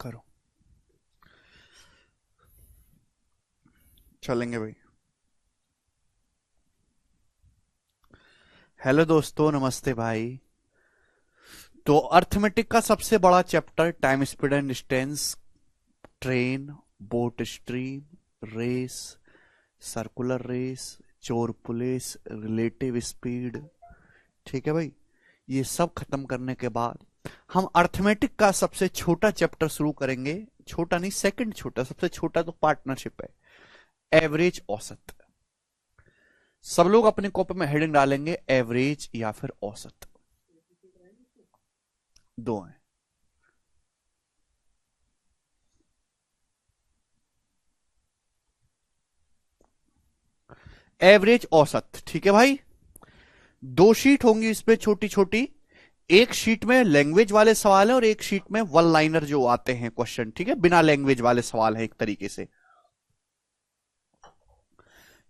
करो। चलेंगे भाई। हेलो दोस्तों, नमस्ते भाई। तो अर्थमेटिक का सबसे बड़ा chapter time, speed and distance, train, boat stream, race, circular race, चोर पुलिस, रिलेटिव स्पीड। ठीक है भाई। ये सब खत्म करने के बाद हम अर्थमेटिक का सबसे छोटा चैप्टर शुरू करेंगे। छोटा नहीं, सेकंड छोटा। सबसे छोटा तो पार्टनरशिप है, एवरेज, औसत। सब लोग अपने कॉपी में हेडिंग डालेंगे एवरेज या फिर औसत, दो हैं। एवरेज, औसत, ठीक है भाई। दो शीट होंगी इस पे, छोटी छोटी। एक शीट में लैंग्वेज वाले सवाल है और एक शीट में वन लाइनर जो आते हैं क्वेश्चन, ठीक है, बिना लैंग्वेज वाले सवाल है एक तरीके से।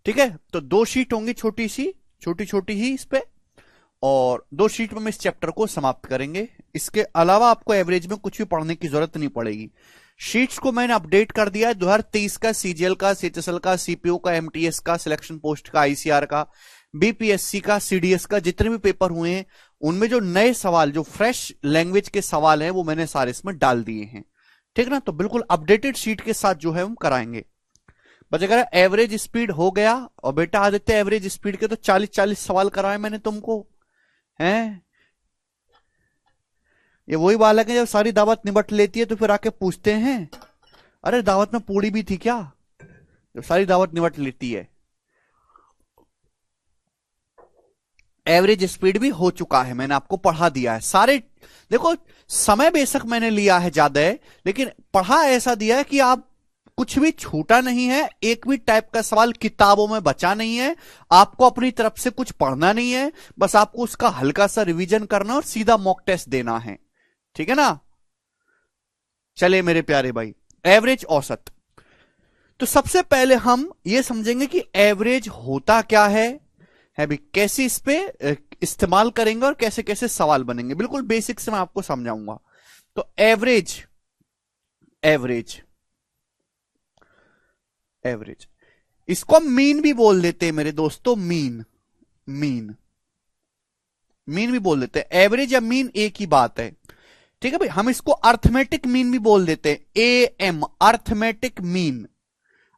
ठीक है, तो दो शीट होंगी छोटी सी, छोटी छोटी ही इस पे। और दो शीट में हम इस चैप्टर को समाप्त करेंगे। इसके अलावा आपको एवरेज में कुछ भी पढ़ने की जरूरत नहीं पड़ेगी। शीट्स को मैंने अपडेट कर दिया है। 2023 का सीजीएल का, सीएचएसएल का, सीपीओ का, एमटीएस का, सिलेक्शन पोस्ट का, आईसीआर का, बीपीएससी का, सीडीएस का, जितने भी पेपर हुए हैं उनमें जो नए सवाल, जो फ्रेश लैंग्वेज के सवाल हैं, वो मैंने सारे इसमें डाल दिए हैं। ठीक ना, तो बिल्कुल अपडेटेड शीट के साथ जो है हम कराएंगे। बस अगर एवरेज स्पीड हो गया, और बेटा आदित्य एवरेज स्पीड के तो 40-40 सवाल कराए मैंने तुमको, हैं? ये वही बालक है जब सारी दावत निबट लेती है तो फिर आके पूछते हैं, अरे दावत में पूड़ी भी थी क्या? जब सारी दावत निबट लेती है। एवरेज स्पीड भी हो चुका है, मैंने आपको पढ़ा दिया है सारे। देखो, समय बेशक मैंने लिया है ज्यादा है, लेकिन पढ़ा ऐसा दिया है कि आप कुछ भी छूटा नहीं है। एक भी टाइप का सवाल किताबों में बचा नहीं है। आपको अपनी तरफ से कुछ पढ़ना नहीं है, बस आपको उसका हल्का सा रिवीजन करना और सीधा मॉक टेस्ट देना है। ठीक है ना? चले मेरे प्यारे भाई, एवरेज, औसत। तो सबसे पहले हम ये समझेंगे कि एवरेज होता क्या है भी, कैसे इस पे इस्तेमाल करेंगे और कैसे कैसे सवाल बनेंगे। बिल्कुल बेसिक से मैं आपको समझाऊंगा। तो एवरेज, एवरेज, एवरेज, इसको हम मीन भी बोल देते हैं मेरे दोस्तों। मीन, मीन, मीन भी बोल देते हैं। एवरेज या मीन एक ही बात है। ठीक है भाई, हम इसको अर्थमेटिक मीन भी बोल देते हैं। A M, arithmetic mean.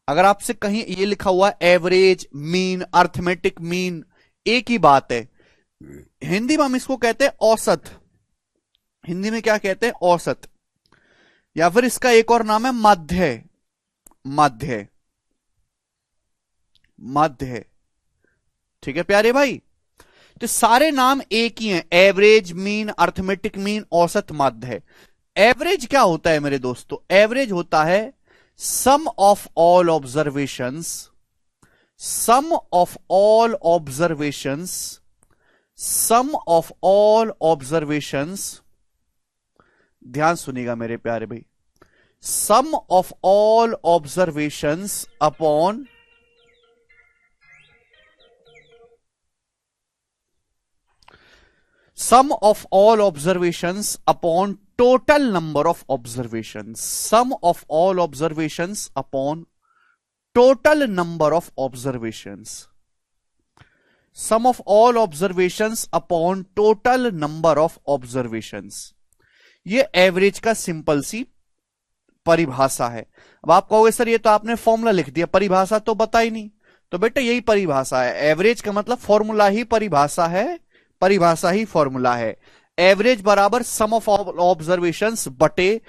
अगर आपसे कहीं ये लिखा हुआ एवरेज, मीन, अर्थमेटिक मीन, एक ही बात है। हिंदी में हम इसको कहते हैं औसत। हिंदी में क्या कहते हैं? औसत। या फिर इसका एक और नाम है मध्य, मध्य, मध्य। ठीक है प्यारे भाई, तो सारे नाम एक ही हैं, एवरेज, मीन, अर्थमेटिक मीन, औसत, मध्य। एवरेज क्या होता है मेरे दोस्तों? एवरेज होता है sum of all observations, sum of all observations, sum of all observations. ध्यान सुनिएगा मेरे प्यारे भाई। Sum of all observations upon sum of all observations upon total number of observations, sum of all observations upon total number of observations, sum of all observations upon total number of observations। ये average का simple सी परिभाषा है। अब आप कहोगे sir ये तो आपने फॉर्मूला लिख दिया, परिभाषा तो बता ही नहीं। तो बेटा यही परिभाषा है। एवरेज का मतलब फॉर्मूला ही परिभाषा है, परिभाषा ही फॉर्मूला है। एवरेज बराबर सम ऑफ ऑब्जर्वेशंस बटे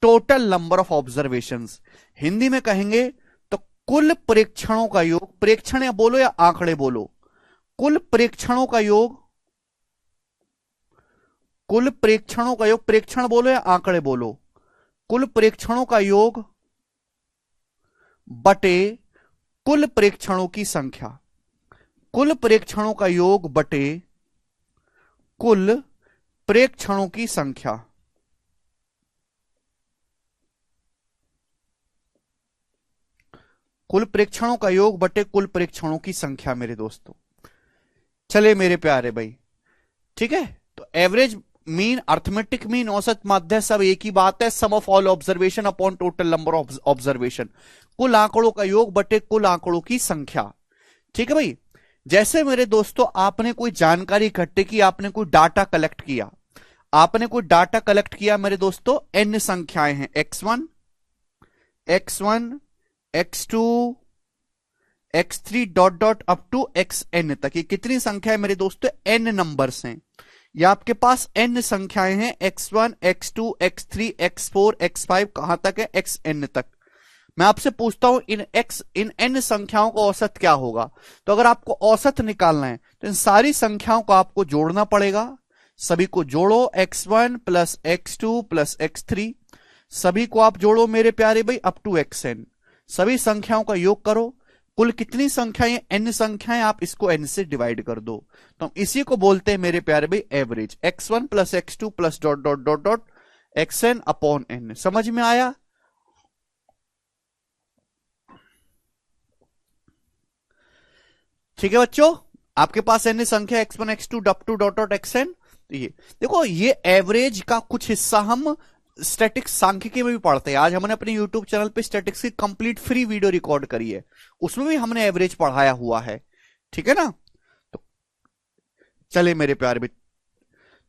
total number of observations. Hindi में कहेंगे तो कुल प्रेक्षणों का योग, प्रेक्षण या बोलो या आंकड़े बोलो, कुल प्रेक्षणों का योग, कुल प्रेक्षणों का योग, प्रेक्षण बोलो या आंकड़े बोलो, कुल प्रेक्षणों का योग बटे कुल प्रेक्षणों की संख्या, कुल प्रेक्षणों का योग बटे कुल प्रेक्षणों की संख्या। कुल प्रेक्षणों का योग बटे कुल प्रेक्षणों की संख्या मेरे दोस्तों। चले मेरे प्यारे भाई, ठीक है। तो एवरेज मीन, अर्थमेटिक मीन, औसत माध्य सब एक ही बात है। Sum of all observation upon total number of observation, कुल आंकड़ों का योग बटे कुल आंकड़ों की संख्या। ठीक है भाई। जैसे मेरे दोस्तों आपने कोई जानकारी इकट्ठी की, आपने कोई डाटा कलेक्ट किया, आपने कोई डाटा कलेक्ट किया मेरे दोस्तों, n संख्याएं हैं, x1 x2 x3 dot dot up to xn तक। ये कितनी संख्या है मेरे दोस्तों? n नंबर्स हैं। ये आपके पास n संख्याएं हैं, x1 x2 x3 x4 x5 कहां तक है? xn तक। मैं आपसे पूछता हूं इन n संख्याओं का औसत क्या होगा? तो अगर आपको औसत निकालना है तो इन सारी संख्याओं को आपको जोड़ना पड़ेगा। सभी को जोड़ो, x1 plus x2 plus x3, सभी को आप जोड़ो मेरे प्यारे भाई अप टू xn। सभी संख्याओं का योग करो, कुल कितनी संख्याएं? n संख्याएं, आप इसको n से डिवाइड कर दो। तो हम इसी को बोलते हैं मेरे प्यारे भाई average. x1 plus x2 plus dot dot dot dot xn upon n। समझ में आया? ठीक है बच्चों, आपके पास n संख्या x1 x2 up to dot dot xn। ये देखो, ये एवरेज का कुछ हिस्सा हम स्टैटिक्स सांख्यिकी में भी पढ़ते हैं। आज हमने अपने YouTube चैनल पे स्टैटिक्स की कंप्लीट फ्री वीडियो रिकॉर्ड करी है, उसमें भी हमने एवरेज पढ़ाया हुआ है। ठीक है ना? तो चले मेरे प्यारे भी, तो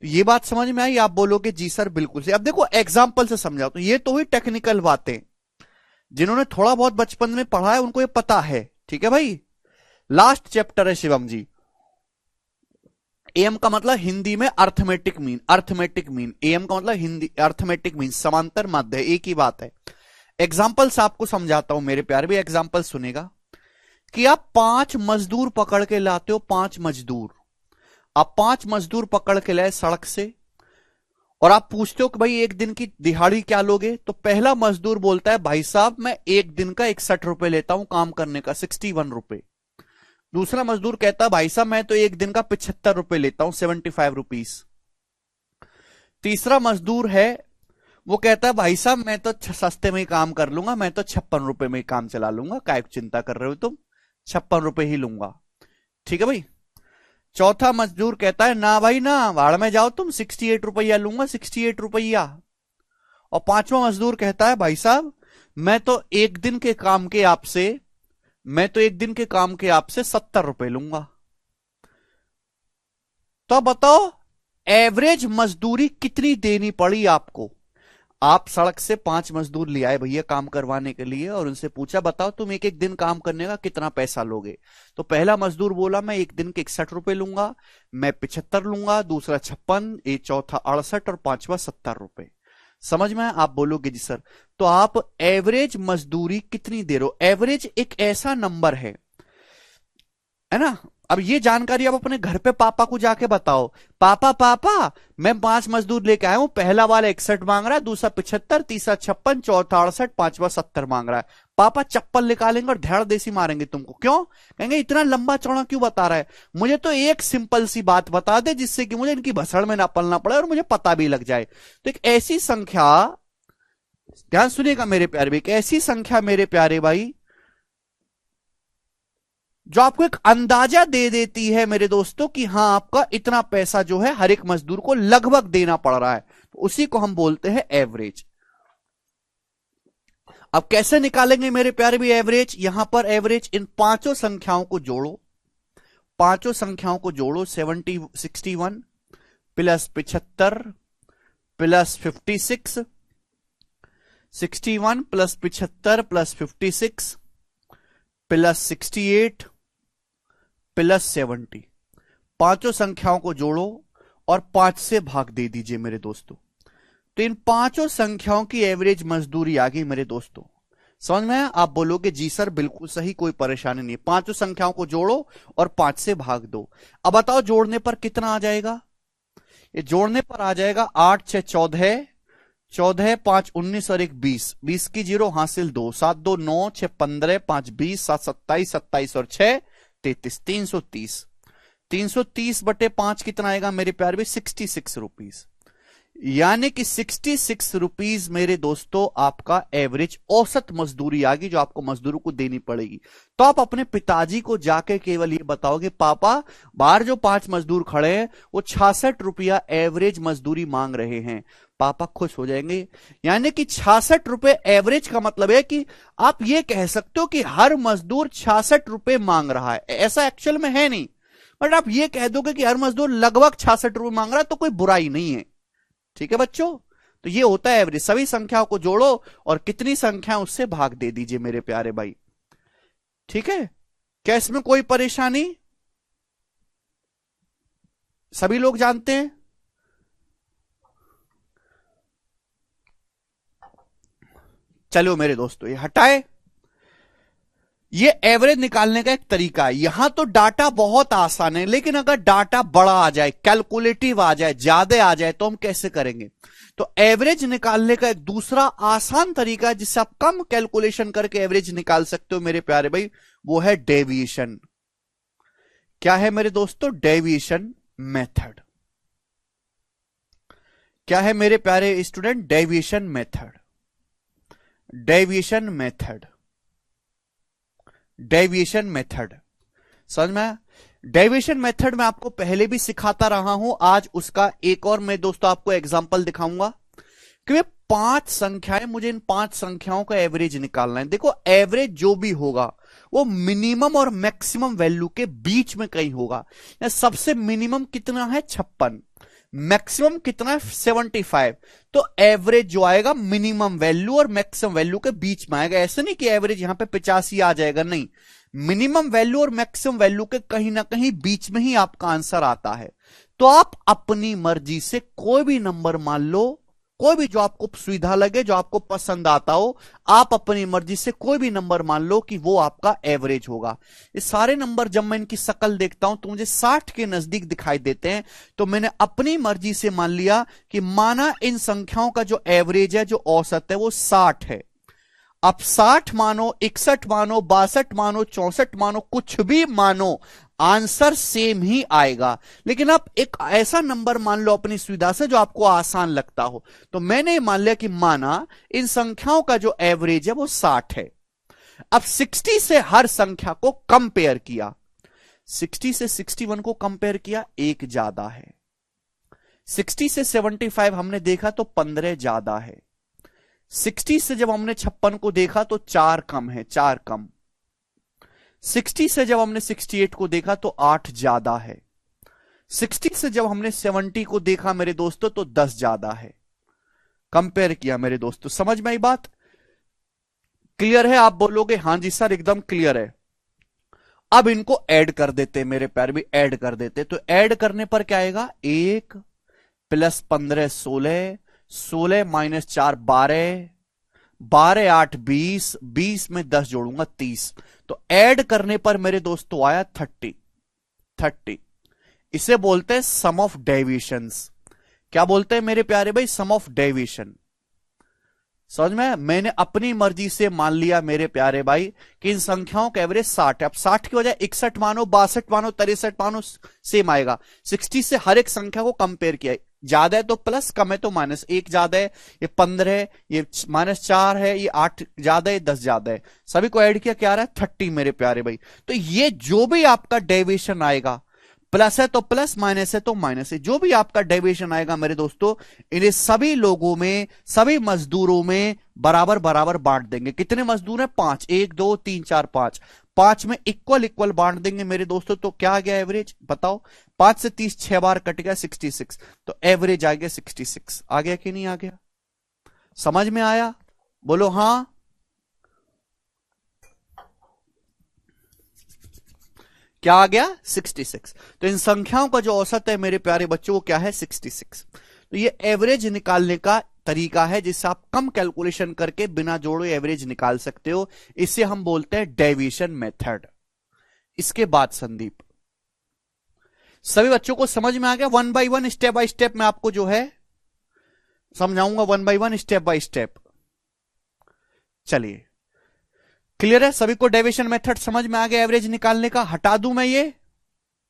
ये बात समझ में आई? आप बोलोगे जी सर बिल्कुल से। अब देखो एग्जाम्पल से समझाओ, तो ये तो हुई टेक्निकल बातें, जिन्होंने थोड़ा बहुत बचपन में पढ़ा है उनको ये पता है। ठीक है भाई, लास्ट चैप्टर है शिवम जी। एम का मतलब हिंदी में arithmetic mean, arithmetic mean. M का मतलब हिंदी अर्थमेटिक मीन, समांतर माध्य, एक ही बात है। एग्जाम्पल्स आपको समझाता हूं मेरे प्यारे भी, एग्जाम्पल सुनेगा। कि आप 5 मजदूर पकड़ के लाते हो, 5 मजदूर, आप 5 मजदूर पकड़ के लाए सड़क से, और आप पूछते हो कि भाई एक दिन की दिहाड़ी क्या लोगे? तो पहला मजदूर बोलता है भाई साहब मैं एक दिन का 61 रुपए लेता हूं काम करने का, 61 रुपए। दूसरा मजदूर कहता है भाई साहब मैं तो एक दिन का 75 रुपए लेता हूं, 75 रुपीज। तीसरा मजदूर है, वो कहता है भाई साहब मैं तो सस्ते में ही काम कर लूंगा, मैं तो 56 रुपए में ही काम चला लूंगा, काय चिंता कर रहे हो तुम, 56 रुपए ही लूंगा। ठीक है भाई। चौथा मजदूर कहता है ना भाई ना, भाड़ में जाओ तुम, 68 रुपया लूंगा, 68 रुपया। और पांचवा मजदूर कहता है भाई साहब मैं तो एक दिन के काम के आपसे 70 रुपए लूंगा। तो बताओ एवरेज मजदूरी कितनी देनी पड़ी आपको? आप सड़क से 5 मजदूर ले आए भैया काम करवाने के लिए, और उनसे पूछा बताओ तुम एक एक दिन काम करने का कितना पैसा लोगे? तो पहला मजदूर बोला मैं एक दिन के 61 रुपए लूंगा, मैं 75 लूंगा, दूसरा 56, एक चौथा 68 और पांचवा 70 रुपए। समझ में? आप बोलोगे जी सर। तो आप एवरेज मजदूरी कितनी दे रहे हो? एवरेज एक ऐसा नंबर है ना। अब ये जानकारी आप अपने घर पे पापा को जाके बताओ, पापा मैं 5 मजदूर लेके आया हूं, पहला वाला 61 मांग रहा है, दूसरा 75, तीसरा 56, चौथा 68, पांचवा 70 मांग रहा है। पापा चप्पल निकालेंगे और धैड़ देसी मारेंगे तुमको। क्यों? कहेंगे इतना लंबा चौड़ा क्यों बता रहा है? मुझे तो एक सिंपल सी बात बता दे जिससे कि मुझे इनकी भसड़ में ना पलना पड़े और मुझे पता भी लग जाए। तो एक ऐसी संख्या, ध्यान सुनिएगा मेरे प्यारे भाई, एक ऐसी संख्या मेरे प्यारे भाई जो आपको एक अंदाजा दे देती है मेरे दोस्तों कि हां आपका इतना पैसा जो है हर एक मजदूर को लगभग देना पड़ रहा है, तो उसी को हम बोलते हैं एवरेज। अब कैसे निकालेंगे मेरे प्यारे भी एवरेज? यहां पर एवरेज इन पांचों संख्याओं को जोड़ो, 61 plus 75 plus 56, 61 plus 75 plus 56 plus 68 plus 70, पांचों संख्याओं को जोड़ो और 5 से भाग दे दीजिए मेरे दोस्तों। तो इन पांचों संख्याओं की एवरेज मजदूरी आ गई मेरे दोस्तों। समझ में? आप बोलोगे जी सर बिल्कुल सही, कोई परेशानी नहीं। पांचों संख्याओं को जोड़ो और 5 से भाग दो। अब बताओ जोड़ने पर कितना आ जाएगा? ये जोड़ने पर आ जाएगा 8 6 14, 14 5 19 और 1 20, 20 की 0 हासिल 2, 7 2 9, 6 15, 5 20, 7 27, 27 और 6 33, 330। 330 बटे 5 कितना आएगा मेरे प्यारे भी? 66 रुपीज। यानी कि 66 रुपीज मेरे दोस्तों आपका एवरेज औसत मजदूरी आ गई जो आपको मजदूरों को देनी पड़ेगी। तो आप अपने पिताजी को जाके केवल ये बताओगे पापा बाहर जो 5 मजदूर खड़े हैं वो 66 रुपया एवरेज मजदूरी मांग रहे हैं, पापा खुश हो जाएंगे। यानी कि 66 रुपए एवरेज का मतलब है कि आप ये कह सकते हो कि हर मजदूर 66 रुपए मांग रहा है, ऐसा एक्चुअल में है नहीं, बट आप ये कह दोगे कि हर मजदूर लगभग 66 रुपए मांग रहा है, तो कोई बुराई नहीं है। ठीक है बच्चों, तो ये होता है एवरेज। सभी संख्याओं को जोड़ो और कितनी संख्या उससे भाग दे दीजिए मेरे प्यारे भाई। ठीक है, क्या इसमें कोई परेशानी? सभी लोग जानते हैं। चलो मेरे दोस्तों ये हटाए, ये एवरेज निकालने का एक तरीका है। यहां तो डाटा बहुत आसान है, लेकिन अगर डाटा बड़ा आ जाए, कैलकुलेटिव आ जाए, ज्यादा आ जाए, तो हम कैसे करेंगे? तो एवरेज निकालने का एक दूसरा आसान तरीका है जिससे आप कम कैलकुलेशन करके एवरेज निकाल सकते हो मेरे प्यारे भाई, वो है डेविएशन। क्या है मेरे दोस्तों? Deviation method. क्या है मेरे प्यारे student? Deviation method. Deviation method, deviation method समझ में? डेविएशन मेथड में आपको पहले भी सिखाता रहा हूं, आज उसका एक और मैं दोस्तों आपको एग्जांपल दिखाऊंगा कि वे 5 संख्याएं, मुझे इन 5 संख्याओं का एवरेज निकालना है। देखो एवरेज जो भी होगा वो मिनिमम और मैक्सिमम वैल्यू के बीच में कहीं होगा। सबसे मिनिमम कितना है? 56, मैक्सिमम कितना है? 75। तो एवरेज जो आएगा मिनिमम वैल्यू और मैक्सिमम वैल्यू के बीच में आएगा। ऐसा नहीं कि एवरेज यहां पे 85 आ जाएगा, नहीं, मिनिमम वैल्यू और मैक्सिमम वैल्यू के कहीं ना कहीं बीच में ही आपका आंसर आता है। तो आप अपनी मर्जी से कोई भी नंबर मान लो, कोई भी जो आपको सुविधा लगे, जो आपको पसंद आता हो, आप अपनी मर्जी से कोई भी नंबर मान लो कि वो आपका एवरेज होगा। ये सारे नंबर जब मैं इनकी शक्ल देखता हूं तो मुझे 60 के नजदीक दिखाई देते हैं, तो मैंने अपनी मर्जी से मान लिया कि माना इन संख्याओं का जो एवरेज है, जो औसत है, वो 60 है। अब 60 मानो, 61 मानो, 62 मानो, 64 मानो, कुछ भी मानो, आंसर सेम ही आएगा। लेकिन आप एक ऐसा नंबर मान लो अपनी सुविधा से जो आपको आसान लगता हो। तो मैंने मान लिया कि माना इन संख्याओं का जो एवरेज है वो 60 है। अब 60 से हर संख्या को कंपेयर किया, 60 से 61 को कंपेयर किया, एक ज्यादा है। 60 से 75 हमने देखा तो 15 ज्यादा है। 60 से जब हमने 56 को देखा तो 4 कम है, 4 कम। 60 से जब हमने 68 को देखा तो 8 ज्यादा है। 60 से जब हमने 70 को देखा मेरे दोस्तों तो 10 ज्यादा है। कंपेयर किया मेरे दोस्तों, समझ में आई बात? क्लियर है? आप बोलोगे हां जी सर एकदम क्लियर है। अब इनको ऐड कर देते मेरे प्यारे भी, ऐड कर देते। तो ऐड करने पर क्या आएगा? 1 प्लस 15 16, 16 माइनस 4 12, 12 8 20, 20 में 10 जोड़ूंगा 30। तो ऐड करने पर मेरे दोस्तों आया 30, 30। इसे बोलते हैं सम ऑफ डेविएशंस। क्या बोलते हैं मेरे प्यारे भाई? Sum of deviation. समझ में? मैंने अपनी मर्जी से मान लिया मेरे प्यारे भाई कि इन संख्याओं का एवरेज 60 है। अब 60 की वजह 61 मानो, 62 मानो, 63 मानो, सेम आएगा। 60 से हर एक संख्या को कंपेयर किया, ज्यादा है तो प्लस, कम है तो माइनस। 1 ज्यादा है, ये 15 है, ये -4 है, ये 8 ज्यादा है, 10 ज्यादा है। सभी को ऐड किया, क्या आ रहा है? 30 मेरे प्यारे भाई। तो ये जो भी आपका डेविएशन आएगा, प्लस है तो प्लस, माइनस है तो माइनस है, जो भी आपका डेविएशन आएगा मेरे दोस्तों, इन्हें सभी लोगों में, सभी मजदूरों में बराबर बराबर बांट देंगे। कितने मजदूर हैं? 5, 1 2 3 4 5, 5 में इक्वल इक्वल बांट देंगे मेरे दोस्तों। तो क्या आ गया एवरेज? बताओ। 5 से 30 6 बार कट गया, 66। तो एवरेज आ गया 66। आ गया कि नहीं आ गया? समझ में आया? बोलो हां। क्या आ गया? 66। तो इन संख्याओं का जो औसत है मेरे प्यारे बच्चों वो क्या है? 66। तो ये एवरेज निकालने का तरीका है जिससे आप कम कैलकुलेशन करके बिना जोड़े एवरेज निकाल सकते हो। इसे हम बोलते हैं डेविएशन मेथड। इसके बाद संदीप, सभी बच्चों को समझ में आ गया? 1 बाय 1 स्टेप बाय स्टेप मैं आपको जो है समझाऊंगा, 1 बाय 1 स्टेप बाय स्टेप। चलिए, क्लियर है? सभी को डेविएशन मेथड समझ में आ गया एवरेज निकालने का? हटा दूं मैं ये?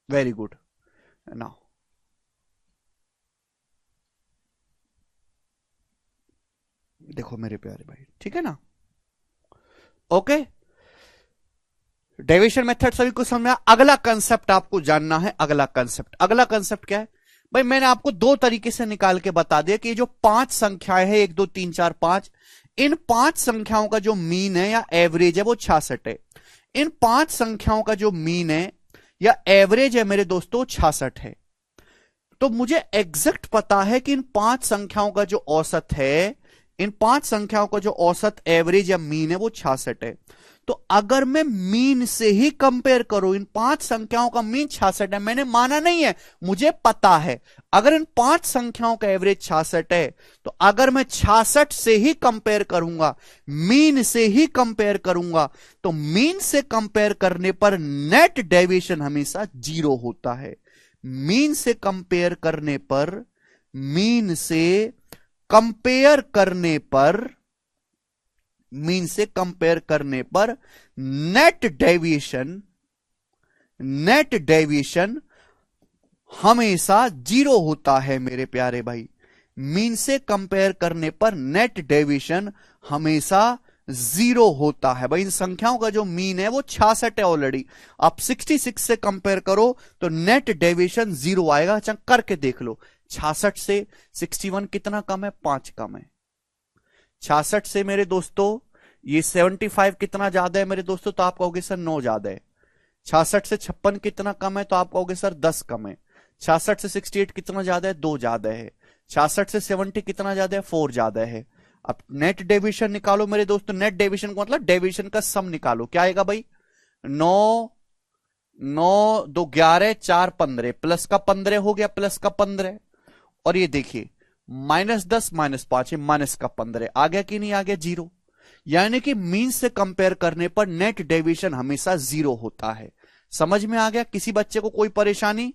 Very good. नाउ देखो मेरे प्यारे भाई, ठीक है ना। ओके, डेविएशन मेथड सभी को समझ में आया। अगला कंसेप्ट आपको जानना है। अगला कंसेप्ट क्या है भाई? मैंने आपको दो तरीके से निकाल के बता दिया कि ये जो 5 संख्याएं हैं, 1 2 3 4 5, इन 5 संख्याओं का जो मीन है या एवरेज है वो 66 है। इन 5 संख्याओं का जो मीन है या एवरेज है मेरे दोस्तों 66 है। तो मुझे एग्जैक्ट पता है कि इन 5 संख्याओं का जो औसत है, इन 5 संख्याओं का जो औसत एवरेज या मीन है वो 66 है। तो अगर मैं मीन से ही कंपेयर करूं, इन 5 संख्याओं का मीन 66 है, मैंने माना नहीं है, मुझे पता है। अगर इन 5 संख्याओं का एवरेज 66 है, तो अगर मैं 66 से ही कंपेयर करूंगा, मीन से ही कंपेयर करूंगा, तो मीन से कंपेयर करने पर नेट डेविएशन हमेशा 0 होता है। मीन से कंपेयर करने पर, मीन से कंपेयर करने पर, मीन से कंपेयर करने पर नेट डेविएशन हमेशा 0 होता है मेरे प्यारे भाई। मीन से कंपेयर करने पर नेट डेविएशन हमेशा 0 होता है भाई। इन संख्याओं का जो मीन है वो 66 है ऑलरेडी। आप 66 से कंपेयर करो तो नेट डेविएशन 0 आएगा। अच्छा करके देख लो, 66 से 61 कितना कम है? 5 कम है। 66 से मेरे दोस्तों ये 75 कितना ज्यादा है मेरे दोस्तों? तो आप कहोगे सर 9 ज्यादा है। 66 से 56 कितना कम है? तो आप कहोगे सर 10 कम है। 66 से 68 कितना ज्यादा है? 2 ज्यादा है। 66 से 70 कितना ज्यादा है? 4 ज्यादा है। अब नेट डेविएशन निकालो मेरे दोस्तों। नेट डेविएशन का मतलब डेविएशन का सम निकालो। क्या आएगा भाई? 9 9 2 11 4 15 प्लस का 15 हो गया, प्लस का 15। और ये देखिए -10 -5 माइनस का 15 आ गया कि नहीं आ गया? 0। यानी कि मीन से कंपेयर करने पर नेट डेविएशन हमेशा 0 होता है। समझ में आ गया? किसी बच्चे को कोई परेशानी?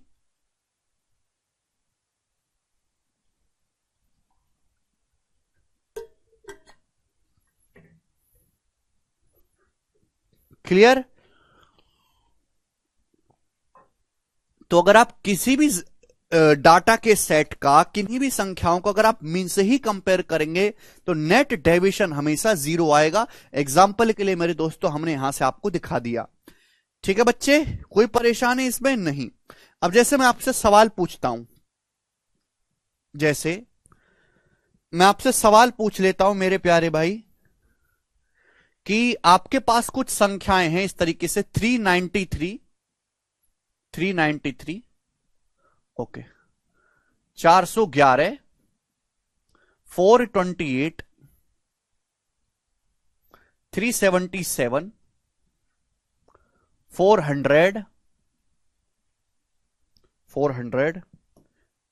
क्लियर? तो अगर आप किसी भी डाटा के सेट का किन्हीं भी संख्याओं को अगर आप मीन से ही कंपेयर करेंगे तो नेट डेविएशन हमेशा 0 आएगा। एग्जाम्पल के लिए मेरे दोस्तों हमने यहां से आपको दिखा दिया। ठीक है बच्चे, कोई परेशानी इसमें नहीं। अब जैसे मैं आपसे सवाल पूछता हूं, जैसे मैं आपसे सवाल पूछ लेता हूं मेरे प्यारे भाई कि आपके पास कुछ संख्याएं हैं इस तरीके से 393 ओके 411 428 377 400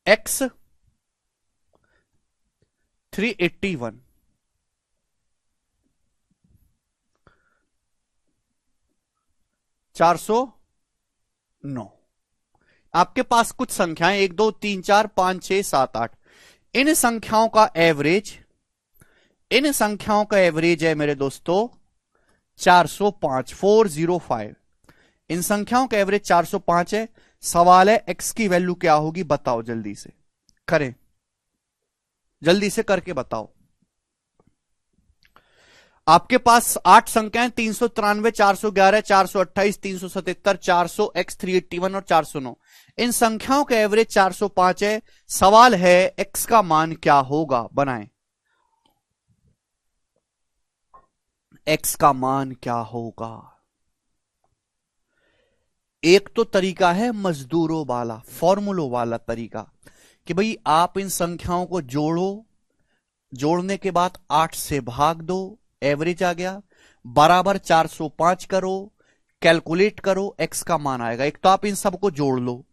x 381 409। आपके पास कुछ संख्याएं 1 2 3 4 5 6 7 8, इन संख्याओं का एवरेज है मेरे दोस्तों 405 405। इन संख्याओं का एवरेज 405 है। सवाल है x की वैल्यू क्या होगी? बताओ जल्दी से करें, जल्दी से करके बताओ। आपके पास 8 संख्याएं 393 411 428 377 400 x 381 और 409। इन संख्याओं का एवरेज 405 है। सवाल है x का मान क्या होगा? बनाएं, x का मान क्या होगा? एक तो तरीका है मजदूरों वाला, फॉर्मूलों वाला तरीका कि भाई आप इन संख्याओं को जोड़ो, जोड़ने के बाद 8 से भाग दो, एवरेज आ गया, बराबर 405 करो, कैलकुलेट करो, x का मान आएगा। एक तो आप इन सबको जोड़ लो,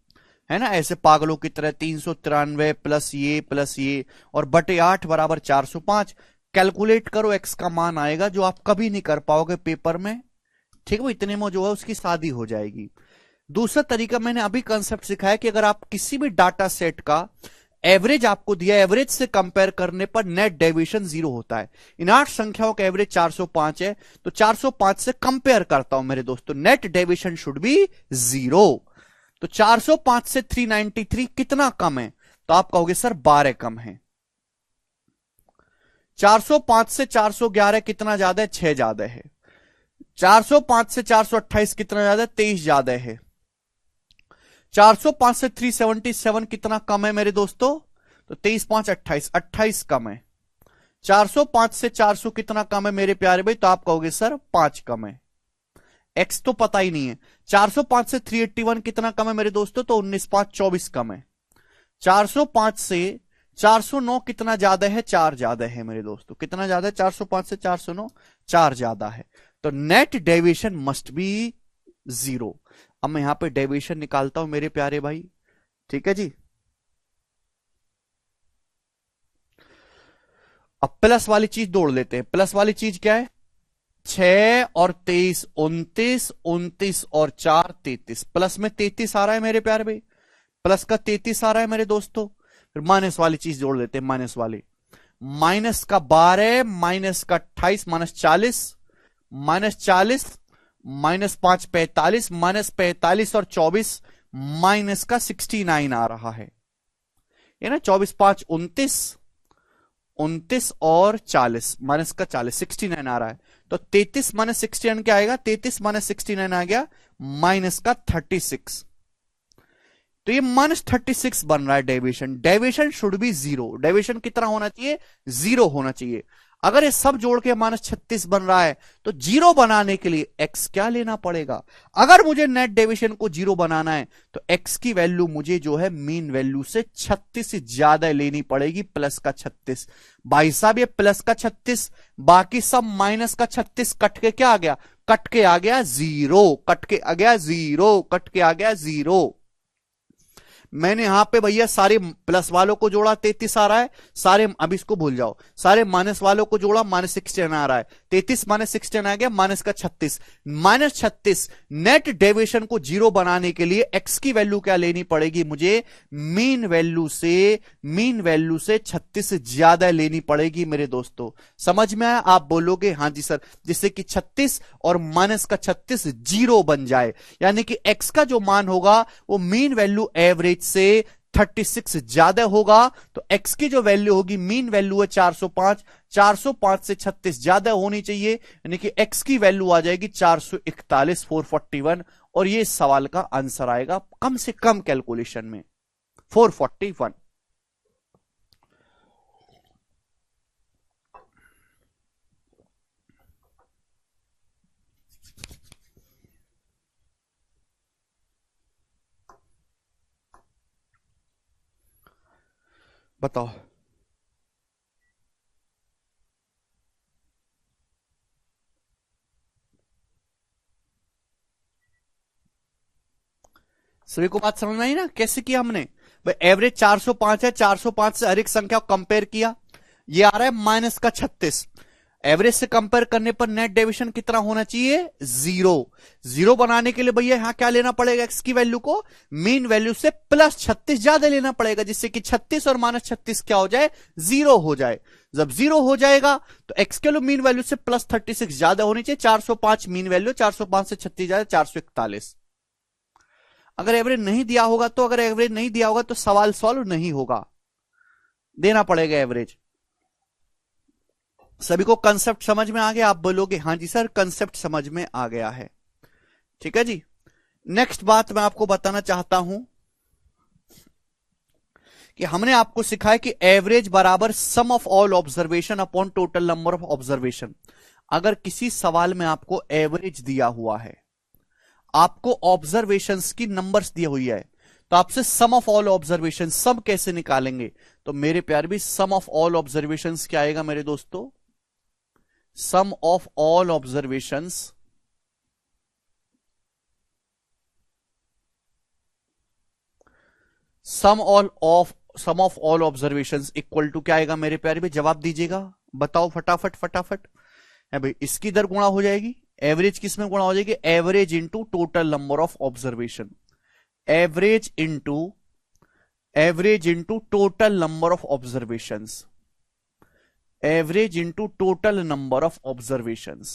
है ना, ऐसे पागलों की तरह 393 प्लस ये और बटे 8 बराबर 405। कैलकुलेट करो, x का मान आएगा जो आप कभी नहीं कर पाओगे पेपर में। ठीक है, इतने में जो है उसकी शादी हो जाएगी। दूसरा तरीका मैंने अभी कंसेप्ट सिखाया कि अगर आप किसी भी डाटा सेट का एवरेज आपको दिया, एवरेज से कंपेयर करने पर नेट डेविएशन 0 होता है। इन 8 संख्याओं का एवरेज 405 है, तो 405 से कंपेयर करता हूं मेरे दोस्तों, नेट डेविएशन शुड बी 0। तो 405 से 393 कितना कम है? तो आप कहोगे सर 12 कम है। 405 से 411 कितना ज्यादा है? 6 ज्यादा है। 405 से 428 कितना ज्यादा है? 23 ज्यादा है। 405 से 377 कितना कम है मेरे दोस्तों? तो 23 5 28, 28 कम है। 405 से 400 कितना कम है मेरे प्यारे भाई? तो आप कहोगे सर 5 कम है। एक्स तो पता ही नहीं है। 405 से 381 कितना कम है मेरे दोस्तों? तो 19 5 24 कम है। 405 से 409 कितना ज्यादा है? 4 ज्यादा है मेरे दोस्तों। कितना ज्यादा है? 405 से 409 4 ज्यादा है। तो नेट डेविएशन मस्ट बी 0। अब मैं यहां पे डेविएशन निकालता हूं मेरे प्यारे भाई, ठीक है जी। अब प्लस वाली चीज जोड़ लेते हैं। प्लस वाली चीज क्या है? 6 और 23 29, 29 और 4 33। प्लस में 33 आ रहा है मेरे प्यारे भाई, प्लस का 33 आ रहा है मेरे दोस्तों। फिर माइनस वाली चीज जोड़ लेते हैं, माइनस वाली। माइनस का 12, माइनस का 28, माइनस 40, माइनस 40, माइनस 5 45, माइनस 45 और 24, माइनस का 69 आ रहा है। ये ना 24 5 29, 29 और 40, माइनस का 40, 69 आ रहा है। तो 33 माइनस 69 क्या आएगा? 33 माइनस 69 आ गया माइनस का 36। तो ये माइनस 36 बन रहा है deviation. Deviation should be 0। Deviation कितना होना चाहिए? 0 होना चाहिए। अगर ये सब जोड़ के माइनस 36 बन रहा है तो 0 बनाने के लिए x क्या लेना पड़ेगा? अगर मुझे नेट डेविएशन को 0 बनाना है तो x की वैल्यू मुझे जो है मीन वैल्यू से 36 से ज्यादा लेनी पड़ेगी, प्लस का 36। भाई साहब ये प्लस का 36, बाकी सब माइनस का 36 कट के क्या आ गया? कट के आ गया 0, कट के आ गया 0, कट के आ गया 0। मैंने यहां पे भैया सारे प्लस वालों को जोड़ा 33 आ रहा है, सारे अब इसको भूल जाओ, सारे माइनस वालों को जोड़ा माइनस 16 आ रहा है। 33 माइनस 16 आ गया माइनस का 36। माइनस 36 नेट डेविएशन को 0 बनाने के लिए एक्स की वैल्यू क्या लेनी पड़ेगी? मुझे मीन वैल्यू से 36 से ज्यादा लेनी पड़ेगी मेरे दोस्तों। समझ में आया? आप बोलोगे हाँ जी सर, जिससे कि 36 और माइनस का 36 0 बन जाए, यानी कि एक्स का जो मान होगा वो मीन वैल्यू एवरेज से 36 ज्यादा होगा। तो x की जो वैल्यू होगी, मीन वैल्यू है 405, 405 से 36 ज्यादा होनी चाहिए, यानी कि x की वैल्यू आ जाएगी 441 441। और ये सवाल का आंसर आएगा कम से कम कैलकुलेशन में 441। बताओ। सभी को बात समझ में आई ना? कैसे किया हमने भाई? एवरेज 405 है, 405 से हर एक संख्या को कंपेयर किया, ये आ रहा है माइनस का 36। एवरेज से कंपेयर करने पर नेट डेविएशन कितना होना चाहिए? 0। 0 बनाने के लिए भैया यहां क्या लेना पड़ेगा? एक्स की वैल्यू को मीन वैल्यू से प्लस 36 ज्यादा लेना पड़ेगा, जिससे कि 36 और माइनस 36 क्या हो जाए? 0 हो जाए। जब 0 हो जाएगा तो एक्स के मीन वैल्यू से प्लस 36 ज्यादा होनी चाहिए। 405 मीन वैल्यू, 405 से 36 ज्यादा 441। अगर एवरेज नहीं दिया होगा तो, अगर एवरेज नहीं दिया होगा तो सवाल सॉल्व नहीं होगा, देना पड़ेगा एवरेज। सभी को कंसेप्ट समझ में आ गया? आप बोलोगे हाँ जी सर कंसेप्ट समझ में आ गया है, ठीक है जी। नेक्स्ट बात मैं आपको बताना चाहता हूं कि हमने आपको सिखाया कि एवरेज बराबर sum of all observation upon total number of observation. अगर किसी सवाल में आपको एवरेज दिया हुआ है, आपको ऑब्जर्वेशंस की नंबर्स दी हुई है, तो आपसे सम ऑफ ऑल ऑब्जर्वेशन सम कैसे निकालेंगे? तो मेरे प्यार भी सम ऑफ ऑल ऑब्जर्वेशंस क्या आएगा मेरे दोस्तों? Sum of all observations sum of all observations equal to क्या आएगा मेरे प्यारे भी? जवाब दीजिएगा, बताओ फटाफट फटाफट। है भाई, इसकी इधर गुणा हो जाएगी, एवरेज किस में गुणा हो जाएगी? Average into total number of observation. Average into total number of observations. Average into total number of observations.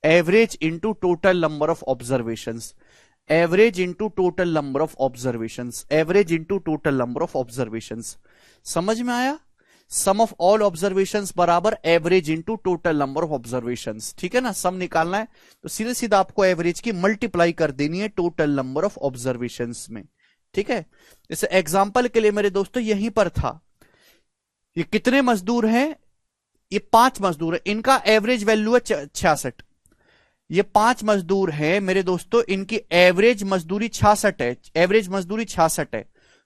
Average into total number of observations. Average into total number of observations, average into total number of observations. समझ में आया? सम of all observations बराबर average into total number of observations. ठीक है ना, सम निकालना है तो सीधे सीधा आपको एवरेज की मल्टीप्लाई कर देनी है टोटल नंबर ऑफ ऑब्जर्वेशंस में। ठीक है, जैसे एग्जांपल के लिए मेरे दोस्तों यहीं पर था, ये कितने मजदूर हैं? ये 5 मजदूर है, इनका एवरेज वैल्यू है 66। ये 5 मजदूर हैं मेरे दोस्तों, इनकी एवरेज मजदूरी 66 है, एवरेज मजदूरी 66 है।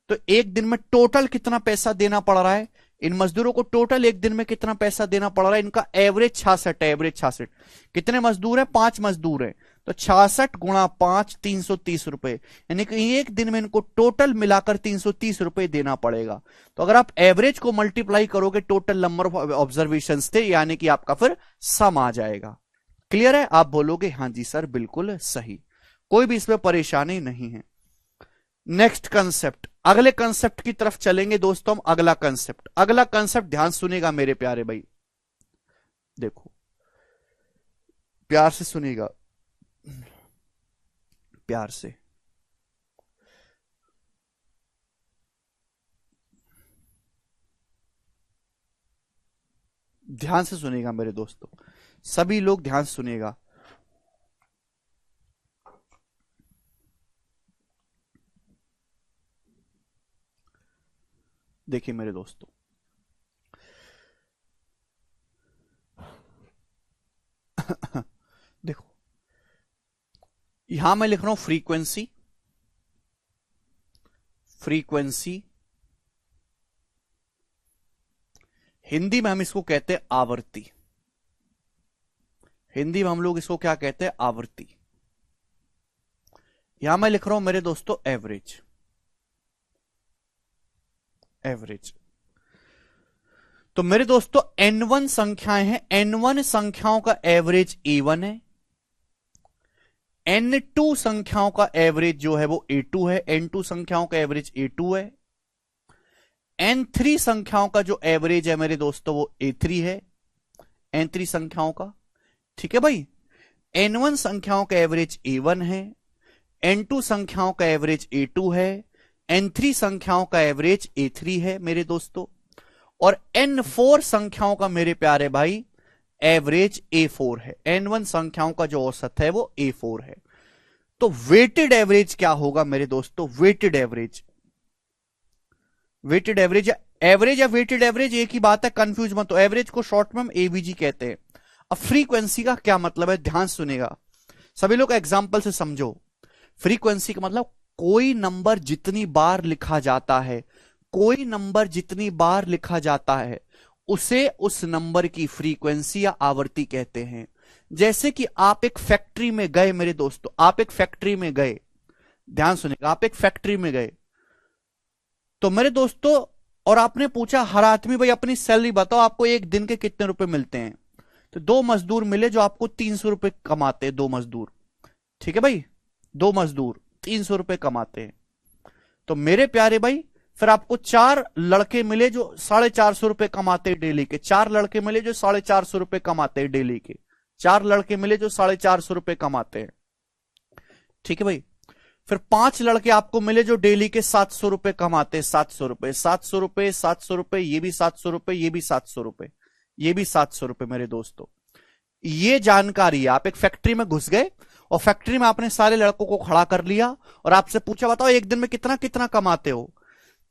तो एक दिन में टोटल कितना पैसा देना पड़ रहा है इन मजदूरों को? टोटल एक दिन में कितना पैसा देना पड़ रहा है? इनका एवरेज 66 है, एवरेज 66। कितने मजदूर है? 5 मजदूर है, तो 66 गुणा 5 330 रुपए, यानी कि एक दिन में इनको टोटल मिलाकर 330 रुपए देना पड़ेगा। तो अगर आप एवरेज को मल्टीप्लाई करोगे टोटल नंबर ऑफ ऑब्जर्वेशन थे, यानी कि आपका फिर सम आ जाएगा। क्लियर है? आप बोलोगे हाँ जी सर बिल्कुल सही, कोई भी इसमें परेशानी नहीं है। नेक्स्ट कंसेप्ट, अगले कंसेप्ट की तरफ चलेंगे दोस्तों हम। अगला कंसेप्ट ध्यान सुनेगा मेरे प्यारे भाई, देखो प्यार से सुनेगा, प्यार से। ध्यान से सुनेगा मेरे दोस्तों, सभी लोग ध्यान से सुनेगा। देखिए मेरे दोस्तों, देखो यहां मैं लिख रहा हूं फ्रीक्वेंसी, फ्रीक्वेंसी हिंदी में हम इसको कहते हैं आवर्ती, हिंदी में हम लोग इसको क्या कहते हैं? आवृत्ति। यहां मैं लिख रहा हूं मेरे दोस्तों एवरेज, एवरेज। तो मेरे दोस्तों n1 संख्याएं हैं, n1 संख्याओं का एवरेज a1 है, n2 संख्याओं का एवरेज जो है वो a2 है, n2 संख्याओं का एवरेज a2 है, n3 संख्याओं का जो एवरेज है मेरे दोस्तों वो a3 है, n3 संख्याओं का। ठीक है भाई, n1 संख्याओं का एवरेज a1 है, n2 संख्याओं का एवरेज a2 है, n3 संख्याओं का एवरेज a3 है मेरे दोस्तों, और n4 संख्याओं का मेरे प्यारे भाई एवरेज a4 है। n1 संख्याओं का जो औसत है वो a4 है। तो वेटेड एवरेज क्या होगा मेरे दोस्तों? वेटेड एवरेज, वेटेड एवरेज या एवरेज या वेटेड एवरेज एक ही बात है, कंफ्यूज मत हो। एवरेज को शॉर्ट में हम एवीजी कहते हैं। अब फ्रीक्वेंसी का क्या मतलब है, ध्यान सुनेगा सभी लोग, एग्जांपल से समझो। फ्रीक्वेंसी का मतलब कोई नंबर जितनी बार लिखा जाता है, कोई नंबर जितनी बार लिखा जाता है उसे उस नंबर की फ्रीक्वेंसी या आवृत्ति कहते हैं। जैसे कि आप एक फैक्ट्री में गए मेरे दोस्तों, आप एक फैक्ट्री में गए, ध्यान सुनेगा, आप एक फैक्ट्री में गए तो मेरे दोस्तों, और आपने पूछा हर आदमी भाई अपनी सैलरी बताओ, आपको एक दिन के कितने रुपए मिलते हैं? तो 2 मजदूर मिले जो आपको 300 रुपए कमाते हैं, 2 मजदूर। ठीक है भाई, 2 मजदूर 300 रुपए कमाते हैं। तो मेरे प्यारे भाई फिर आपको 4 लड़के मिले जो 450 रुपए कमाते हैं डेली के, 4 लड़के मिले जो 450 रुपए कमाते हैं डेली के, 4 लड़के मिले जो 450 रुपए कमाते हैं। ठीक है भाई, फिर 5 लड़के आपको मिले जो डेली के 700 रुपए कमाते हैं, 700 रुपए, 700 रुपए, 700 रुपए, ये भी 700 रुपए, ये भी 700 रुपए, ये भी 700 रुपए मेरे दोस्तों। ये जानकारी, आप एक फैक्ट्री में घुस गए और फैक्ट्री में आपने सारे लड़कों को खड़ा कर लिया और आपसे पूछा बताओ एक दिन में कितना कितना कमाते हो?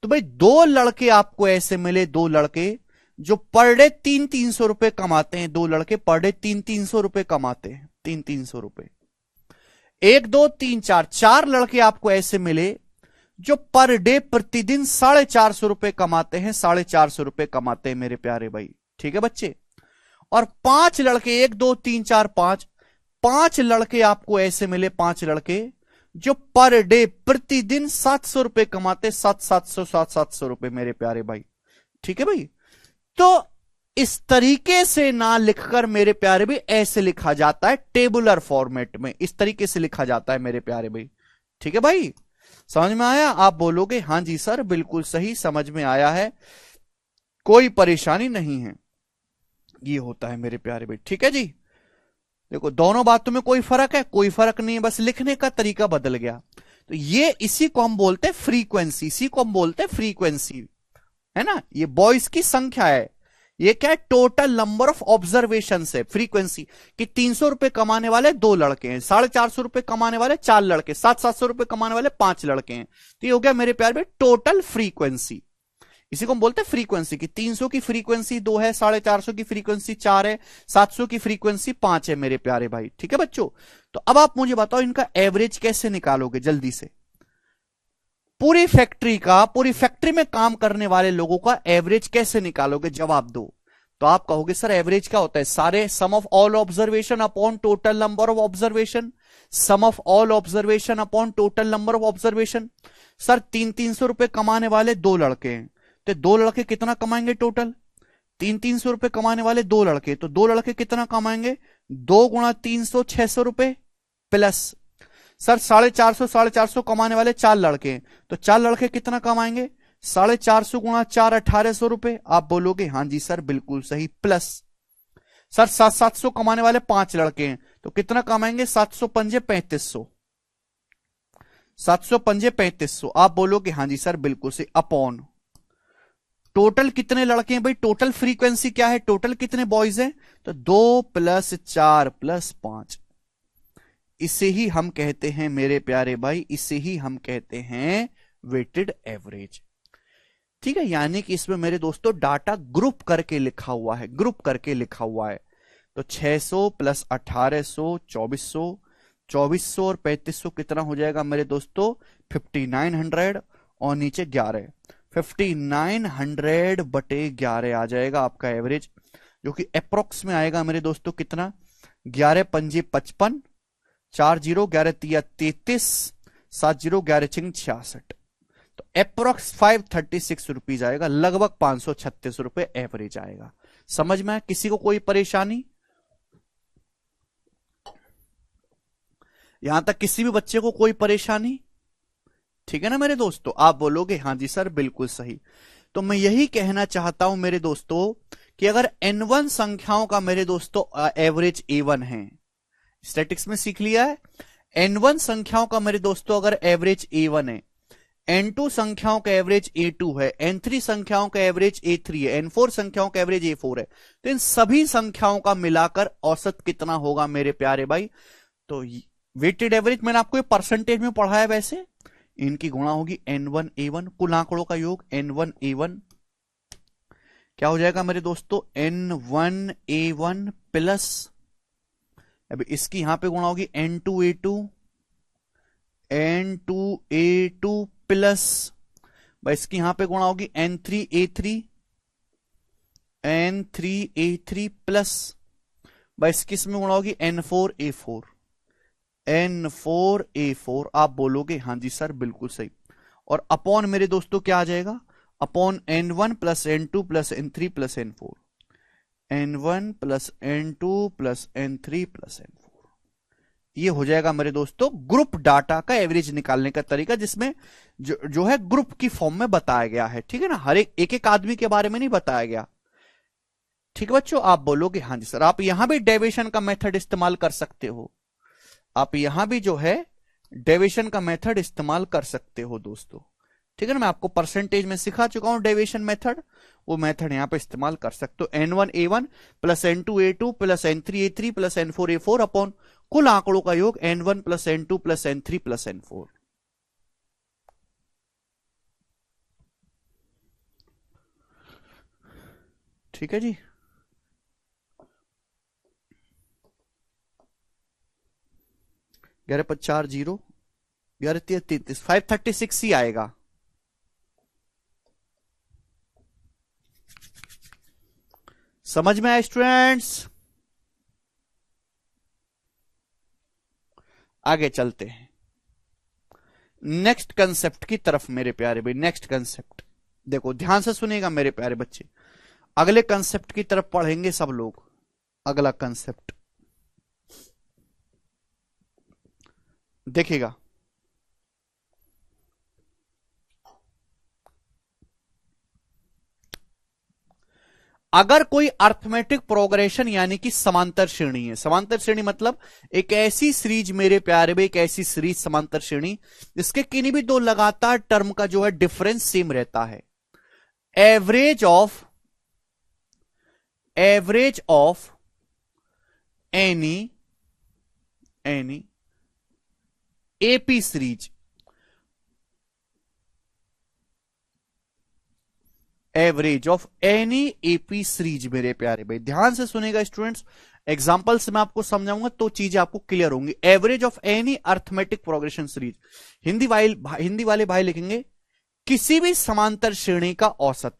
तो भाई 2 लड़के आपको ऐसे मिले, 2 लड़के जो पर डे 300 रुपए कमाते हैं, 2 लड़के पर डे 300 रुपए कमाते हैं, 300 रुपए। 1 2 3 4, 4 लड़के आपको ऐसे मिले जो पर डे प्रतिदिन 450 रुपए कमाते हैं, 450 रुपए कमाते हैं मेरे प्यारे भाई। ठीक है बच्चे, और 5 लड़के 1 2 3 4 5 लड़के आपको ऐसे मिले, 5 लड़के जो पर डे प्रतिदिन 700 रुपए कमाते, 700 रुपए मेरे प्यारे भाई। ठीक है भाई, तो इस तरीके से ना लिखकर मेरे प्यारे भाई ऐसे लिखा जाता है टेबुलर फॉर्मेट में, इस तरीके से लिखा जाता है मेरे प्यारे भाई। ठीक है भाई, समझ में आया? आप बोलोगे हां जी सर बिल्कुल सही, समझ में आया है, कोई परेशानी नहीं है। ये होता है मेरे प्यारे भाई। ठीक है जी, देखो दोनों बातों में कोई फर्क है? कोई फर्क नहीं है, बस लिखने का तरीका बदल गया। तो ये इसी को हम बोलते हैं फ्रीक्वेंसी, इसी को हम बोलते हैं फ्रीक्वेंसी, है ना। ये बॉयज की संख्या है, ये क्या है? टोटल नंबर ऑफ ऑब्जर्वेशन है फ्रीक्वेंसी। कि 300 रुपए कमाने वाले 2 लड़के हैं, 450 रुपए कमाने वाले 4 लड़के, 700 रुपए कमाने वाले 5 लड़के हैं। तो ये हो गया मेरे प्यार में टोटल फ्रीक्वेंसी। इसी को हम बोलते हैं फ्रीक्वेंसी। की 300 की फ्रीक्वेंसी 2 है, 450 की फ्रीक्वेंसी 4 है, 700 की फ्रीक्वेंसी 5 है मेरे प्यारे भाई। ठीक है बच्चों, तो अब आप मुझे बताओ इनका एवरेज कैसे निकालोगे जल्दी से। पूरी फैक्ट्री में काम करने वाले लोगों का एवरेज कैसे निकालोगे, जवाब दो। तो आप कहोगे सर एवरेज क्या होता है? सारे sum of all observation upon total number of observation, sum of all observation upon total number of observation. Sir 300 रुपए कमाने वाले 2 लड़के हैं, तो 2 लड़के कितना कमाएंगे टोटल? 300 रुपए कमाने वाले 2 लड़के, तो 2 लड़के कितना कमाएंगे? 2 गुणा 300 600 रुपए प्लस। सर 450 कमाने वाले 4 लड़के हैं, तो 4 लड़के कितना कमाएंगे? 450 गुणा 4 1800 रुपए। आप बोलोगे हाँ जी सर बिल्कुल सही, प्लस। सर 700 कमाने वाले 5 लड़के हैं, तो कितना कमाएंगे? 700 पंजे 3500, 700 पंजे 3500। आप बोलोगे हाँ जी सर बिल्कुल सही, अपॉन टोटल कितने लड़के हैं भाई? टोटल फ्रीक्वेंसी क्या है? टोटल कितने बॉयज हैं? तो 2 + 4 + 5। इसे ही हम कहते हैं मेरे प्यारे भाई, इसे ही हम कहते हैं वेटेड एवरेज। ठीक है, यानी कि इसमें मेरे दोस्तों डाटा ग्रुप करके लिखा हुआ है, ग्रुप करके लिखा हुआ है। तो 600 + 1800 2400, 2400 और 3500 कितना हो जाएगा मेरे दोस्तों? 5900 और नीचे 11, 5900 बटे 11 आ जाएगा आपका एवरेज, जो कि अप्रोक्स में आएगा मेरे दोस्तों कितना? 11 पंजे 55, 4 0 11 तिया 33, 7 0 11 छिंग 66। तो अप्रोक्स 536 रुपीज आएगा, लगभग 536 रुपए एवरेज आएगा। समझ में? किसी को कोई परेशानी? यहां तक किसी भी बच्चे को कोई परेशानी? ठीक है ना मेरे दोस्तों, आप बोलोगे हाँ जी सर बिल्कुल सही। तो मैं यही कहना चाहता हूं मेरे दोस्तों कि अगर n1 संख्याओं का मेरे दोस्तों एवरेज a1 है, स्टैटिक्स में सीख लिया है, n1 संख्याओं का मेरे दोस्तों अगर एवरेज a1 है, n2 संख्याओं का एवरेज a2 है, n3 संख्याओं का एवरेज a3 है, n4 संख्याओं का एवरेज a4 है, तो इन सभी संख्याओं का मिलाकर औसत कितना होगा मेरे प्यारे भाई? तो वेटेड एवरेज मैंने आपको ये परसेंटेज में पढ़ा है, वैसे इनकी गुणा होगी n1 a1, कुल आंकड़ों का योग n1 a1 क्या हो जाएगा मेरे दोस्तों? n1 a1 प्लस, अब इसकी यहां पे गुणा होगी n2 a2, n2 a2 plus, इसकी यहां पे गुणा होगी n3 a3, n3 a3 plus, इसकी इसमें गुणा होगी n4 a4, n4 a4। आप बोलोगे हाँ जी सर बिल्कुल सही। और अपॉन मेरे दोस्तों क्या आ जाएगा? Upon n1 + n2 + n3 + n4, n1 + n2 + n3 + n4। ये हो जाएगा मेरे दोस्तों ग्रुप डाटा का एवरेज निकालने का तरीका, जिसमें जो है ग्रुप की फॉर्म में बताया गया है। ठीक है ना, हर एक आदमी के बारे में नहीं बताया गया। ठीक है बच्चों, आप बोलोगे हाँ जी सर। आप यहां भी डेविएशन का मेथड इस्तेमाल कर सकते हो, आप यहां भी जो है डेविएशन का मेथड इस्तेमाल कर सकते हो दोस्तों। ठीक है ना, मैं आपको परसेंटेज में सिखा चुका हूं डेविएशन मेथड, वो मेथड यहां पे इस्तेमाल कर सकते हो। n1 a1 + n2 a2 + n3 a3 + n4 a4 upon कुल आंकड़ों का योग n1 + n2 + n3 + n4। ठीक है जी, 11 + 4 0, 11 × 3 33, 536 ही आएगा। समझ में आया स्टूडेंट्स? आगे चलते हैं नेक्स्ट कंसेप्ट की तरफ मेरे प्यारे भाई। नेक्स्ट कंसेप्ट देखो, ध्यान से सुनेगा मेरे प्यारे बच्चे, अगले कंसेप्ट की तरफ पढ़ेंगे सब लोग। अगला कंसेप्ट देखिएगा, अगर कोई अर्थमेटिक प्रोग्रेशन यानी कि समांतर श्रेणी है, समांतर श्रेणी मतलब एक ऐसी सीरीज मेरे प्यारे भाई, एक ऐसी सीरीज समांतर श्रेणी जिसके किन्हीं भी दो लगातार टर्म का जो है डिफरेंस सेम रहता है। Average of any AP series, average of any AP series मेरे प्यारे भाई, ध्यान से सुनेगा स्टूडेंट्स, एग्जांपल से मैं आपको समझाऊंगा तो चीजें आपको क्लियर होंगी। Average of any arithmetic progression series, Hindi वाले भाई लिखेंगे किसी भी समांतर श्रेणी का औसत,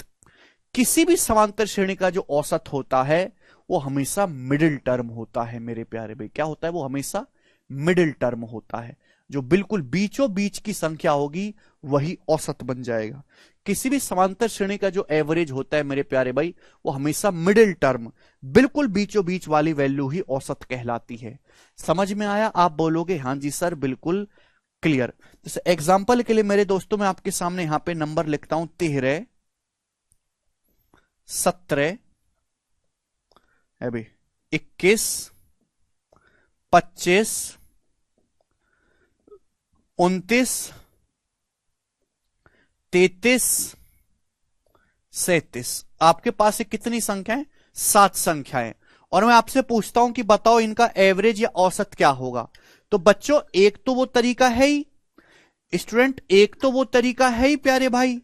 किसी भी समांतर श्रेणी का जो औसत होता है वो हमेशा मिडिल टर्म होता है मेरे प्यारे भाई। क्या होता है? वो हमेशा मिडिल टर्म होता है, जो बिल्कुल बीचों बीच की संख्या होगी वही औसत बन जाएगा। किसी भी समांतर श्रेणी का जो एवरेज होता है मेरे प्यारे भाई, वो हमेशा मिडिल टर्म, बिल्कुल बीचों बीच वाली वैल्यू ही औसत कहलाती है। समझ में आया? आप बोलोगे हां जी सर बिल्कुल क्लियर। जैसे एग्जांपल के लिए मेरे दोस्तों मैं आपके सामने यहां पे नंबर लिखता हूं 13, 17 है भाई, 21, 25, 29, 33, 37। आपके पास कितनी संख्याएं? 7 संख्याएं। और मैं आपसे पूछता हूं कि बताओ इनका एवरेज या औसत क्या होगा। तो बच्चों एक तो वो तरीका है ही स्टूडेंट, एक तो वो तरीका है ही प्यारे भाई,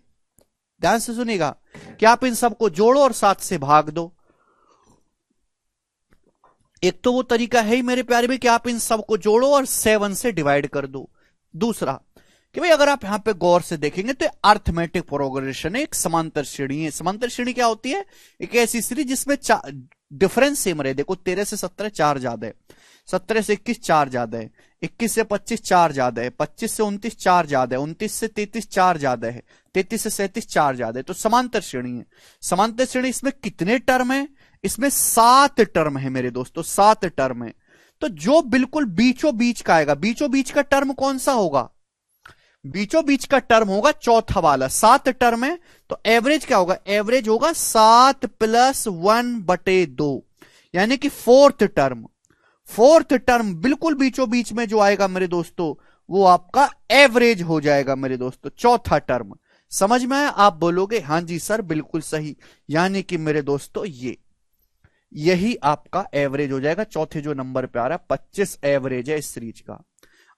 ध्यान से सुनिएगा, कि आप इन सबको जोड़ो और 7 से भाग दो। एक तो वो तरीका है ही मेरे प्यारे भाई कि आप इन सबको जोड़ो और 7 से डिवाइड कर दो। दूसरा कि भाई अगर आप यहां पे गौर से देखेंगे तो अर्थमेटिक प्रोग्रेशन है, एक समांतर श्रेणी है। समांतर श्रेणी क्या होती है? एक ऐसी श्रेणी जिसमें डिफरेंस सेम रहे। देखो 13 से 17 4 ज्यादा है, 17 से 21 4 ज्यादा है, 21 से 25 4 ज्यादा है, 25 से 29 4 ज्यादा है, 29 से 33 4 ज्यादा है, 33 से 37 4 ज्यादा है। तो समांतर श्रेणी है। समांतर श्रेणी इसमें कितने टर्म है? इसमें 7 टर्म है मेरे दोस्तों, 7 टर्म है। तो जो बिल्कुल बीचों बीच का आएगा, बीचों बीच का टर्म कौन सा होगा? बीचों बीच का टर्म होगा चौथा वाला। 7 टर्म है तो एवरेज क्या होगा? एवरेज होगा 7 + 1/2, यानी कि फोर्थ टर्म। फोर्थ टर्म बिल्कुल बीचों बीच में जो आएगा मेरे दोस्तों वो आपका एवरेज हो जाएगा मेरे दोस्तों, चौथा टर्म। समझ में आया? आप बोलोगे हां जी सर बिल्कुल सही, यानी कि मेरे दोस्तों यही आपका एवरेज हो जाएगा। चौथे जो नंबर पे आ रहा है 25 एवरेज है इस सीरीज का।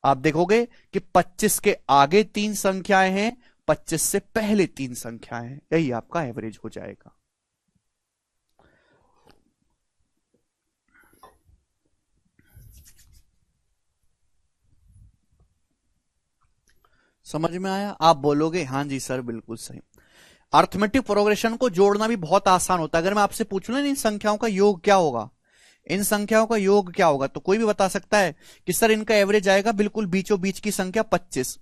आप देखोगे कि 25 के आगे 3 संख्याएं हैं, 25 से पहले 3 संख्याएं हैं, यही आपका एवरेज हो जाएगा। समझ में आया? आप बोलोगे हां जी सर बिल्कुल सही। अर्थमेटिक प्रोग्रेशन को जोड़ना भी बहुत आसान होता है। अगर मैं आपसे पूछूं ना इन संख्याओं का योग क्या होगा, इन संख्याओं का योग क्या होगा, तो कोई भी बता सकता है कि सर इनका एवरेज आएगा बिल्कुल बीचों बीच की संख्या 25।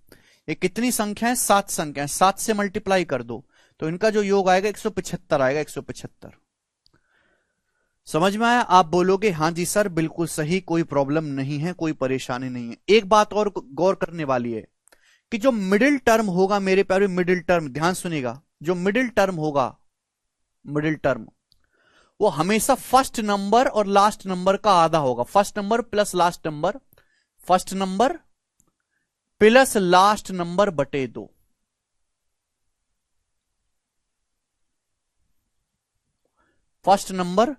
ये कितनी संख्या है? 7 संख्या है, 7 से मल्टीप्लाई कर दो तो इनका जो योग आएगा 175 आएगा, 175। समझ में आया? आप बोलोगे हां जी सर बिल्कुल सही, कोई प्रॉब्लम नहीं है, कोई परेशानी नहीं है। एक बात और गौर करने वाली है कि जो मिडिल टर्म होगा मेरे प्यारे, मिडिल टर्म ध्यान सुनिएगा, जो मिडिल टर्म होगा, मिडिल टर्म वो हमेशा फर्स्ट नंबर और लास्ट नंबर का आधा होगा। First number plus last number, first number plus last number बटे 2। First number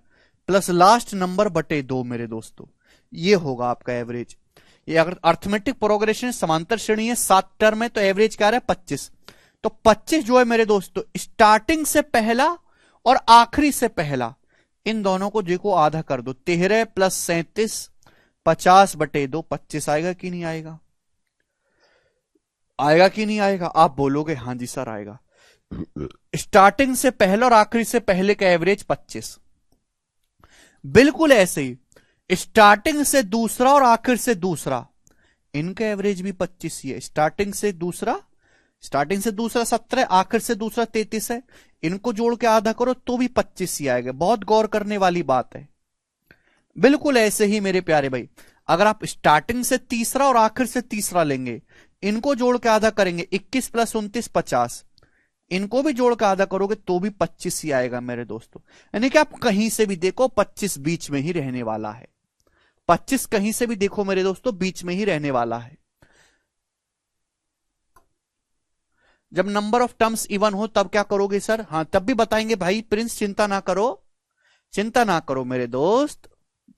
plus last number बटे 2 मेरे दोस्तों, ये होगा आपका एवरेज। ये अगर अर्थमेटिक प्रोग्रेशन समांतर श्रेणी है, 7 टर्म है, तो एवरेज क्या है? 25। तो 25 जो है मेरे दोस्तों स्टार्टिंग से पहला और आखिरी से पहला, इन दोनों को देखो आधा कर दो, 13 + 37 50/2, 25 आएगा कि नहीं आएगा? आएगा कि नहीं आएगा? आप बोलोगे हां जी सर आएगा। स्टार्टिंग से पहले और आखिरी से पहले का एवरेज 25। बिल्कुल ऐसे ही स्टार्टिंग से दूसरा और आखिर से दूसरा, इनका एवरेज भी 25 ही है। स्टार्टिंग से दूसरा 17, आखिर से दूसरा 33 है, इनको जोड़ के आधा करो तो भी 25 ही आएगा। बहुत गौर करने वाली बात है। बिल्कुल ऐसे ही मेरे प्यारे भाई, अगर आप स्टार्टिंग से तीसरा और आखिर से तीसरा लेंगे, इनको जोड़ के आधा करेंगे, 21 + 29 50, इनको भी जोड़ के आधा करोगे तो भी 25 ही आएगा मेरे दोस्तों। यानी कि आप कहीं से भी देखो 25 बीच में ही रहने वाला है। 25 कहीं से भी देखो मेरे दोस्तों बीच में ही रहने वाला है। जब नंबर ऑफ टर्म्स इवन हो तब क्या करोगे सर? हाँ तब भी बताएंगे भाई प्रिंस, चिंता ना करो, चिंता ना करो मेरे दोस्त।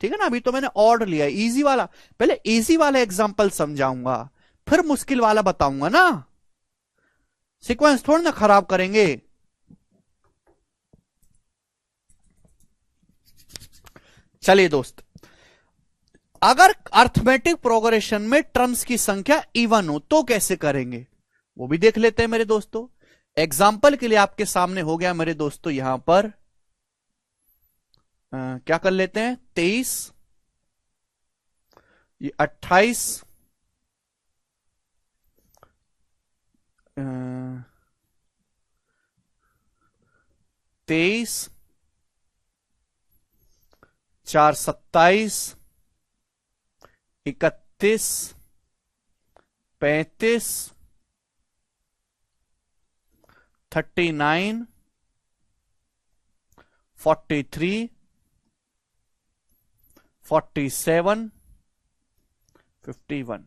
ठीक है ना, अभी तो मैंने ऑड लिया इजी वाला, पहले इजी वाला एग्जांपल समझाऊंगा फिर मुश्किल वाला बताऊंगा ना, सीक्वेंस थोड़ा ना खराब करेंगे। चलिए दोस्त, अगर अर्थमेटिक प्रोग्रेशन में टर्म्स की संख्या इवन हो तो कैसे करेंगे वो भी देख लेते हैं मेरे दोस्तों। एग्जाम्पल के लिए आपके सामने हो गया मेरे दोस्तों यहां पर क्या कर लेते हैं, 23, ये 28, 23, 4 27, 31, 35, 39, 43, 47, 51।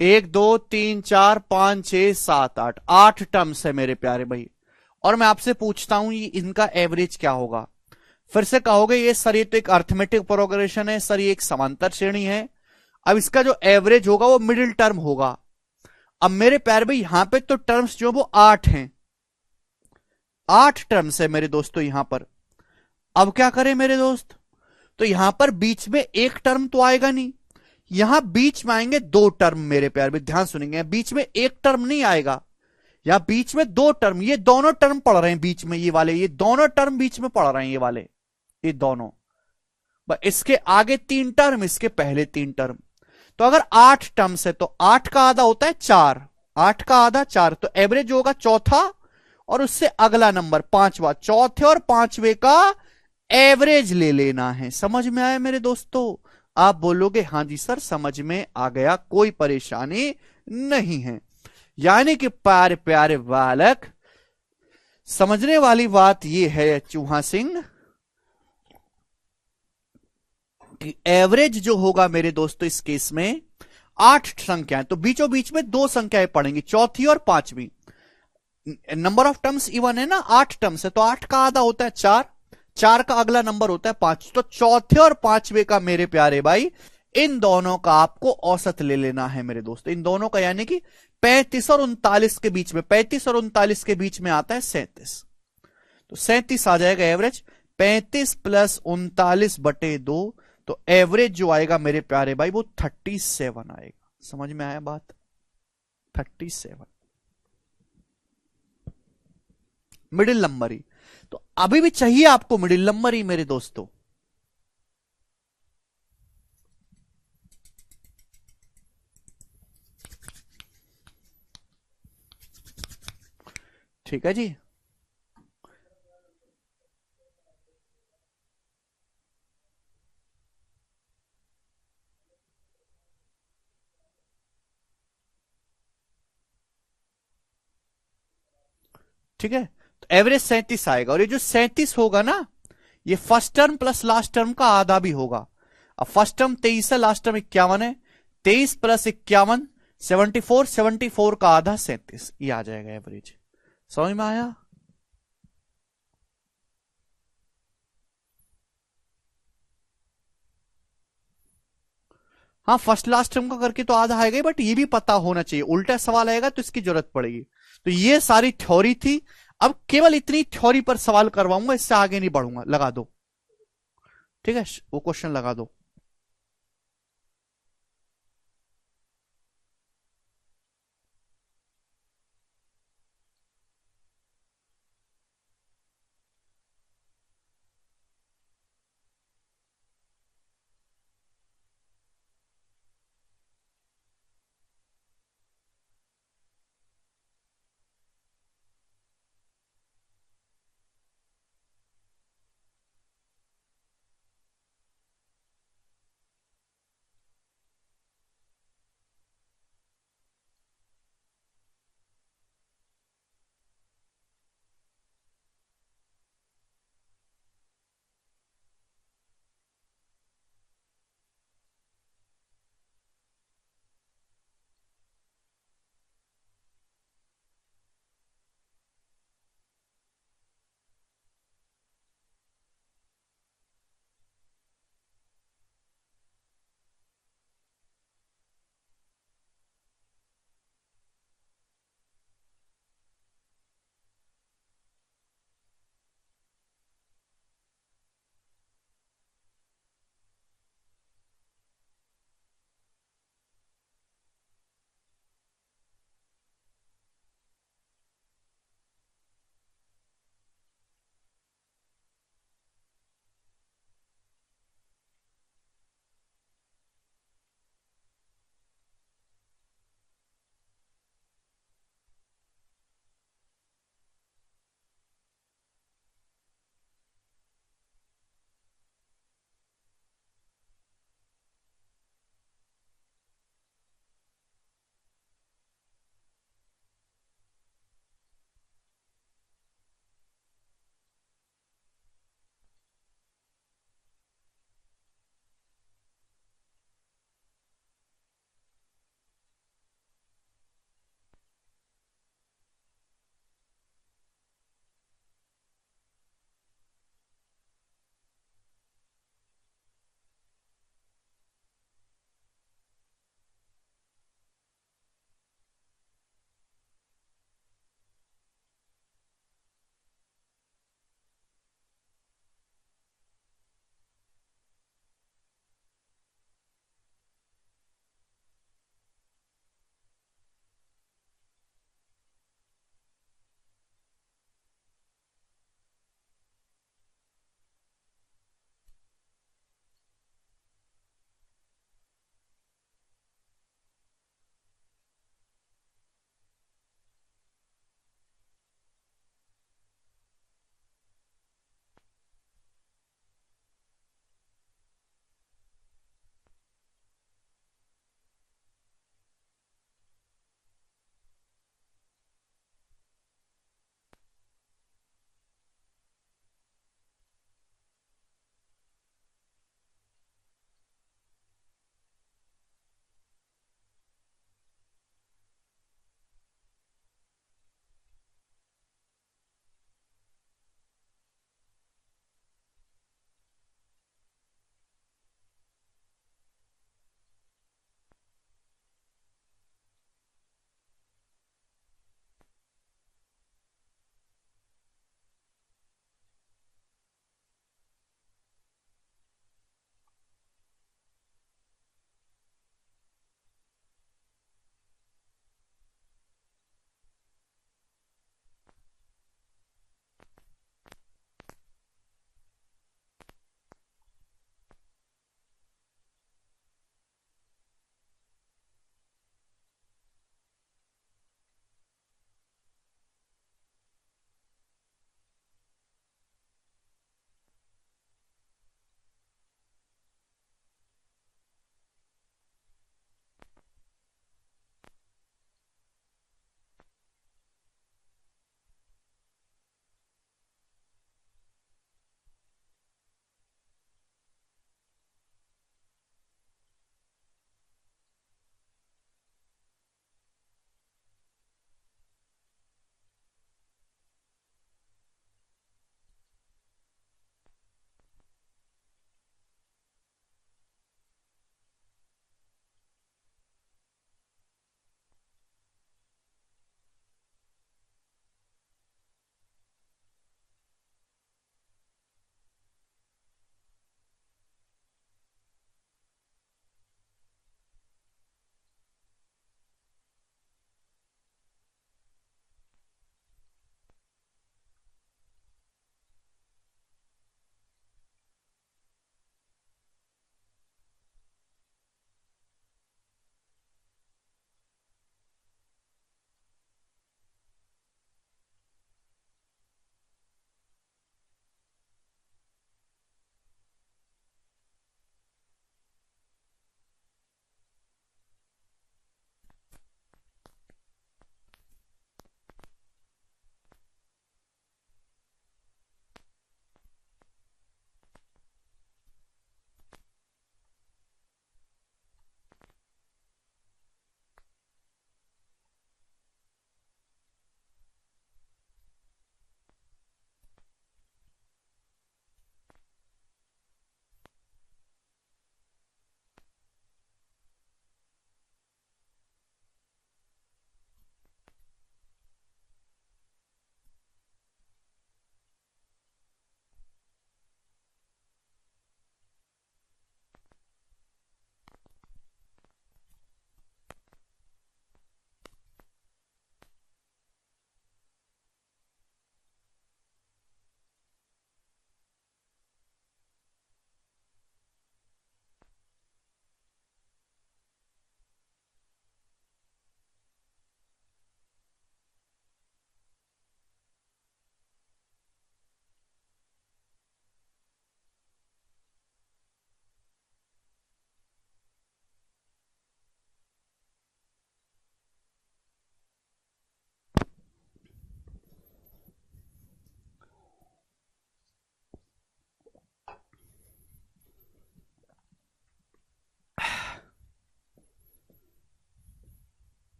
1 2 3 4 5 6 7 8, 8 टर्म्स है मेरे प्यारे भाई। और मैं आपसे पूछता हूं ये इनका एवरेज क्या होगा? फिर से कहोगे ये सर ये तो एक अर्थमेटिक प्रोग्रेशन है सर, ये एक समांतर श्रेणी है। अब इसका जो एवरेज होगा वो मिडिल टर्म होगा। अब मेरे प्यारे भाई यहां पे तो टर्म्स जो वो 8 हैं, 8 टर्म्स है मेरे दोस्तों यहां पर। अब क्या करें मेरे दोस्त, तो यहां पर बीच में एक टर्म तो आएगा नहीं, यहां बीच में आएंगे 2 टर्म मेरे प्यारे भाई, ध्यान सुनेंगे, बीच में एक टर्म नहीं आएगा, या बीच में 2 टर्म, ये दोनों टर्म पढ़ रहे हैं बीच में, ये वाले ये दोनों टर्म बीच में पढ़ रहे हैं, ये वाले ये दोनों, इसके आगे 3 टर्म, इसके पहले 3 टर्म। तो अगर 8 टर्म्स है तो 8 का आधा होता है 4, 8 का आधा 4, तो एवरेज होगा चौथा और उससे अगला नंबर पांचवा, चौथे और पांचवे का एवरेज ले लेना है। समझ में आया मेरे दोस्तों? आप बोलोगे हां जी सर समझ में आ गया, कोई परेशानी नहीं है। यानी कि प्यारे प्यारे बालक, समझने वाली बात यह है चूहा सिंह कि एवरेज जो होगा मेरे दोस्तों इस केस में 8 संख्याएं, तो बीचों बीच में 2 संख्याएं पड़ेंगी, चौथी और पांचवी। नंबर ऑफ टर्म्स इवन है ना, 8 टर्म्स है तो 8 का आधा होता है 4, 4 का अगला नंबर होता है 5, तो चौथे और पांचवे का मेरे प्यारे भाई इन दोनों का आपको औसत ले लेना है मेरे दोस्तों, इन दोनों का, यानी कि 35 और 39 के बीच में, 35 और 39 के बीच में आता है 37, तो 37 आ जाएगा एवरेज। 35 प्लस 39/2, तो एवरेज जो आएगा मेरे प्यारे भाई वो 37 आएगा। समझ में आया बात? 37 मिडिल नंबर ही, तो अभी भी चाहिए आपको मिडिल नंबर ही मेरे दोस्तों। ठीक है जी, ठीक है, तो एवरेज 37 आएगा, और ये जो 37 होगा ना, ये first term plus last term का आधा भी होगा। अब फर्स्ट टर्म 23 है, लास्ट टर्म 51 है, 23 प्लस 51 74, 74 का आधा 37, ये आ जाएगा एवरेज। समझ में आया? हाँ फर्स्ट लास्ट टर्म का करके तो आधा आएगा ही, बट ये भी पता होना चाहिए, उल्टा सवाल आएगा तो इसकी जरूरत पड़ेगी। तो ये सारी थ्योरी थी, अब केवल इतनी थ्योरी पर सवाल करवाऊंगा, इससे आगे नहीं बढ़ूंगा, लगा दो। ठीक है, वो क्वेश्चन लगा दो।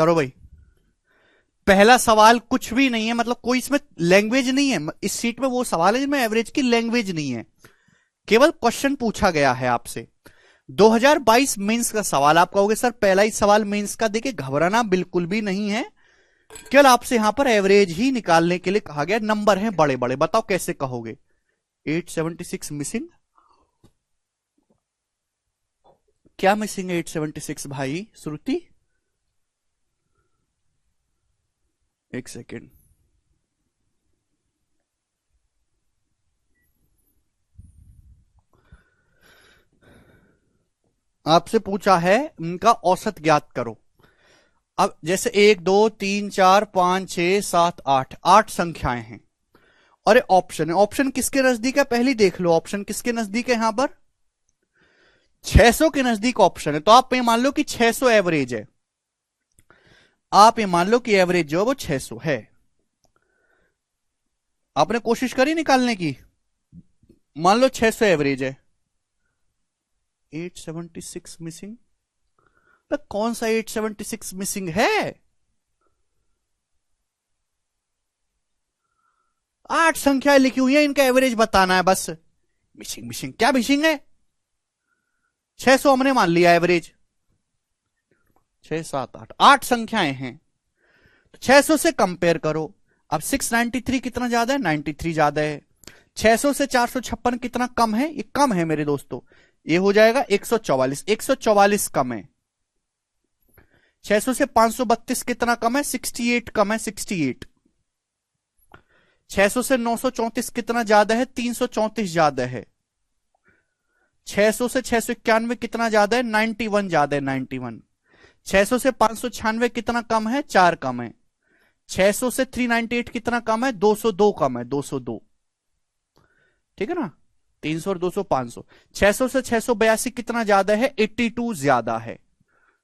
करो भाई। पहला सवाल कुछ भी नहीं है, मतलब कोई इसमें लैंग्वेज नहीं है। इस सीट में वो सवाल है जिसमें एवरेज की लैंग्वेज नहीं है, केवल क्वेश्चन पूछा गया है आपसे। 2022 मेंस का सवाल। आप कहोगे सर पहला ही सवाल मेंस का। देखिए घबराना बिल्कुल भी नहीं है, केवल आपसे यहां पर एवरेज ही निकालने के लिए कहा गया। नंबर हैं बड़े बड़े, बताओ कैसे कहोगे। 876 मिसिंग, क्या मिसिंग है 876 भाई श्रुति? एक सेकेंड, आपसे पूछा है इनका औसत ज्ञात करो। अब जैसे 1 2 3 4 5 6 7 8, 8 संख्याएं हैं और ये ऑप्शन है। ऑप्शन किसके नजदीक है पहले देख लो। ऑप्शन किसके नजदीक है? यहां पर 600 के नजदीक ऑप्शन है। तो आप ये मान लो कि 600 एवरेज है। आप ये मान लो कि एवरेज जो है वो 600 है। आपने कोशिश करी निकालने की, मान लो 600 एवरेज है। 876 मिसिंग, तो कौन सा 876 मिसिंग है? 8 संख्याएं लिखी हुई है, इनका एवरेज बताना है बस। मिसिंग मिसिंग क्या मिसिंग है? 600 हमने मान लिया एवरेज। 6 7 8, 8 संख्याएं हैं तो 600 से कंपेयर करो। अब 693 कितना ज्यादा है? 93 ज्यादा है। 600 से 456 कितना कम है? ये कम है मेरे दोस्तों, ये हो जाएगा 144। 144 कम है। 600 से 532 कितना कम है? 68 कम है, 68। 600 से 934 कितना ज्यादा है? 334 ज्यादा है। 600 से 691 कितना ज्यादा है? 91 ज्यादा है, 91। 600 से 596 कितना कम है? 4 कम है। 600 से 398 कितना कम है? 202 कम है, 202। ठीक है ना? 300 और 200 500। 600 से 682 कितना ज्यादा है? 82 ज्यादा है।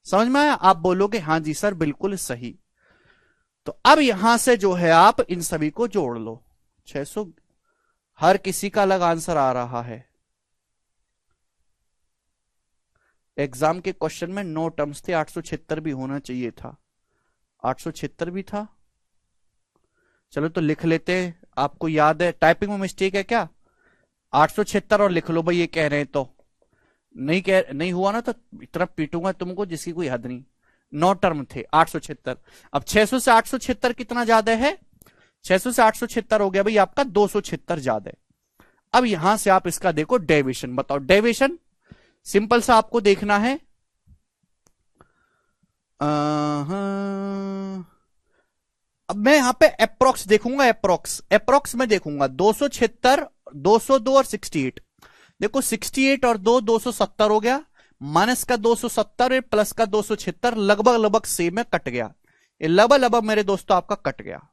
समझ में आया? आप बोलोगे हाँ जी सर बिल्कुल सही। तो अब यहां से जो है आप इन सभी को जोड़ लो। 600, हर किसी का अलग आंसर आ रहा है। एग्जाम के क्वेश्चन में 9 टर्म्स थे, 876 भी होना चाहिए था। 876 भी था। चलो तो लिख लेते हैं। आपको याद है टाइपिंग में मिस्टेक है क्या? 876 और लिख लो भाई, ये कह रहे हैं तो। नहीं हुआ ना तो इतना पीटूंगा तुमको जिसकी कोई हद नहीं। 9 टर्म थे, 876। अब 600 से 876 कितना ज्यादा है? 600 से 876 हो गया भाई आपका 276 ज्यादा है। अब यहां से आप इसका देखो डेविएशन, बताओ डेविएशन। सिंपल सा आपको देखना है। अब मैं यहां पे अप्रोक्स देखूंगा। अप्रोक्स में देखूंगा 276, 202 और 68। देखो 68 और 270 हो गया, माइनस का 270 प्लस का 276 लगभग लगभग सेम है, कट गया। ये लगभग लगभग मेरे दोस्तों आपका कट गया।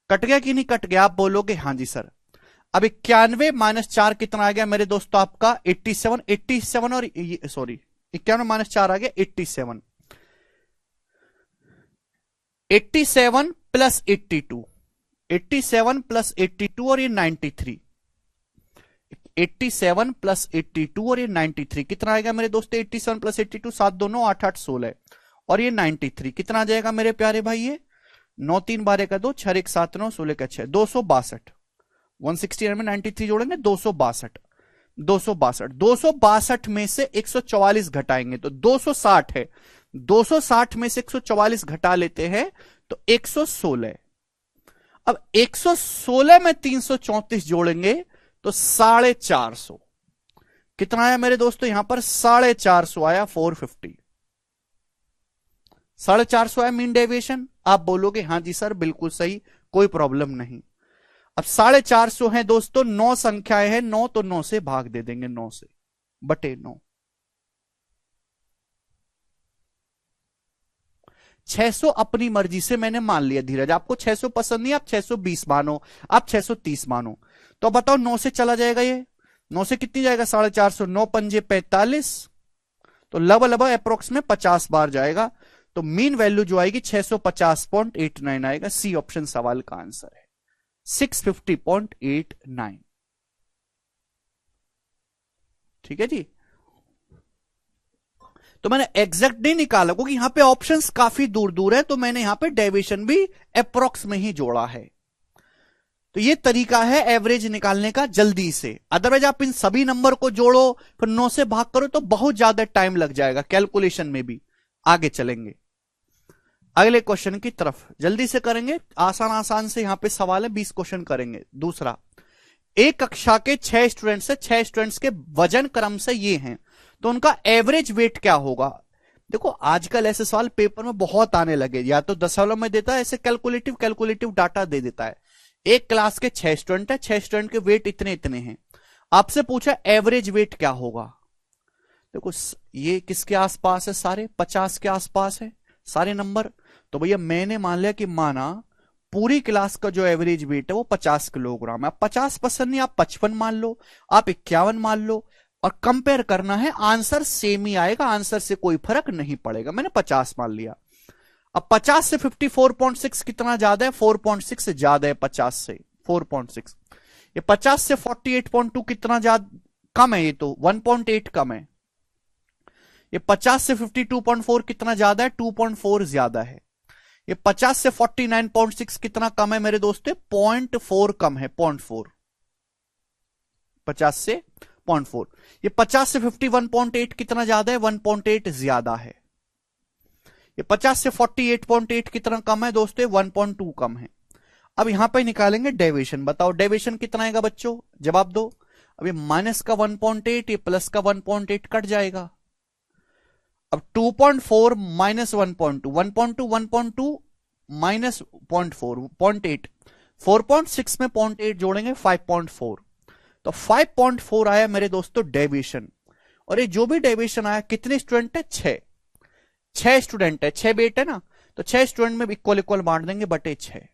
कट गया कि नहीं कट गया? आप बोलोगे हाँ जी सर। अब 91 माइनस 4 कितना आ गया मेरे दोस्तों आपका? 87। 87 और सॉरी 91 माइनस 4 आ गया 87। 87 प्लस 82, 87 प्लस 82 और ये 93। 87 प्लस 82 और ये 93 कितना आएगा मेरे दोस्तों? 87 प्लस 82, 7 2 9 8 8 16 और ये 93 कितना आ जाएगा मेरे प्यारे भाई? ये 9 3 12 का 2, 6 1 7 9 16 का 6, 262। 169 में 93 जोड़ेंगे 262। 262, 262 में से 144 घटाएंगे तो 260 है। 260 में से 144 घटा लेते हैं तो 116। अब 116 में 334 जोड़ेंगे तो 450। कितना आया मेरे दोस्तों यहां पर? 450 आया, 450। 450 आया मीन डेविएशन। आप बोलोगे हाँ जी सर बिल्कुल सही, कोई प्रॉब्लम नहीं। अब 450 है दोस्तों, 9 संख्याएं हैं, 9 तो 9 से भाग दे देंगे, 9 से बटे 9। 600 अपनी मर्जी से मैंने मान लिया। धीरज आपको 600 पसंद नहीं, आप 620 मानो, आप 630 मानो। तो बताओ 9 से चला जाएगा ये? 9 से कितनी जाएगा? 450। 9 पंजे 45, तो लगभग अप्रोक्स में 50 बार जाएगा। तो मीन वैल्यू जो आएगी 650.89 आएगा। सी ऑप्शन सवाल का आंसर है 650.89। ठीक है जी। तो मैंने एग्जैक्ट नहीं निकाला क्योंकि यहां पे ऑप्शंस काफी दूर दूर है, तो मैंने यहां पे डेविएशन भी अप्रोक्स में ही जोड़ा है। तो ये तरीका है एवरेज निकालने का जल्दी से। अदरवाइज आप इन सभी नंबर को जोड़ो फिर 9 से भाग करो तो बहुत ज्यादा टाइम लग जाएगा कैलकुलेशन में भी। आगे चलेंगे अगले क्वेश्चन की तरफ, जल्दी से करेंगे, आसान आसान से यहां पे सवाल है, 20 क्वेश्चन करेंगे। दूसरा, एक कक्षा के 6 स्टूडेंट्स है, 6 स्टूडेंट्स के वजन क्रम से ये हैं, तो उनका एवरेज वेट क्या होगा। देखो आजकल ऐसे सवाल पेपर में बहुत आने लगे, या तो दशमलव में देता है, ऐसे कैलकुलेटिव डाटा दे देता है। एक क्लास के 6 स्टूडेंट है, 6 स्टूडेंट के वेट इतने इतने हैं, आपसे पूछा एवरेज वेट क्या होगा। देखो ये किसके आसपास है, सारे 50 के आसपास है सारे नंबर। तो भैया मैंने मान लिया कि माना पूरी क्लास का जो एवरेज वेट है वो 50 किलोग्राम है। आप 50 पसंद नहीं, आप 55 मान लो, आप 51 मान लो, और कंपेयर करना है, आंसर सेम ही आएगा, आंसर से कोई फर्क नहीं पड़ेगा। मैंने 50 मान लिया। अब 50 से 54.6 कितना ज्यादा है, 4.6 ज्यादा है 50 से 4.6। ये 50 से 48.2 कितना ज्यादा कम है, ये तो 1.8 कम है। ये 50 से 52.4 कितना ज्यादा है, 2.4 ज्यादा है। ये 50 से 49.6 कितना कम है मेरे दोस्तों, 0.4 कम है, 0.4, 50 से 0.4। ये 50 से 51.8 कितना ज्यादा है, 1.8 ज्यादा है। ये 50 से 48.8 कितना कम है दोस्तों, 1.2 कम है। अब यहां पे निकालेंगे डेविएशन, बताओ डेविएशन कितना आएगा बच्चों, जवाब दो। अब ये माइनस का 1.8, ये प्लस का 1.8 कट जाएगा। अब 2.4 माइनस 1.2, 1.2 माइनस 0.4, 0.8, 4.6 में 0.8 जोड़ेंगे 5.4, तो 5.4 आया मेरे दोस्तों डेविएशन। और ये जो भी डेविएशन आया, कितने स्टूडेंट है, 6 स्टूडेंट है, 6 बेट है ना, तो 6 स्टूडेंट में इक्वल इक्वल बांट देंगे बटे 6,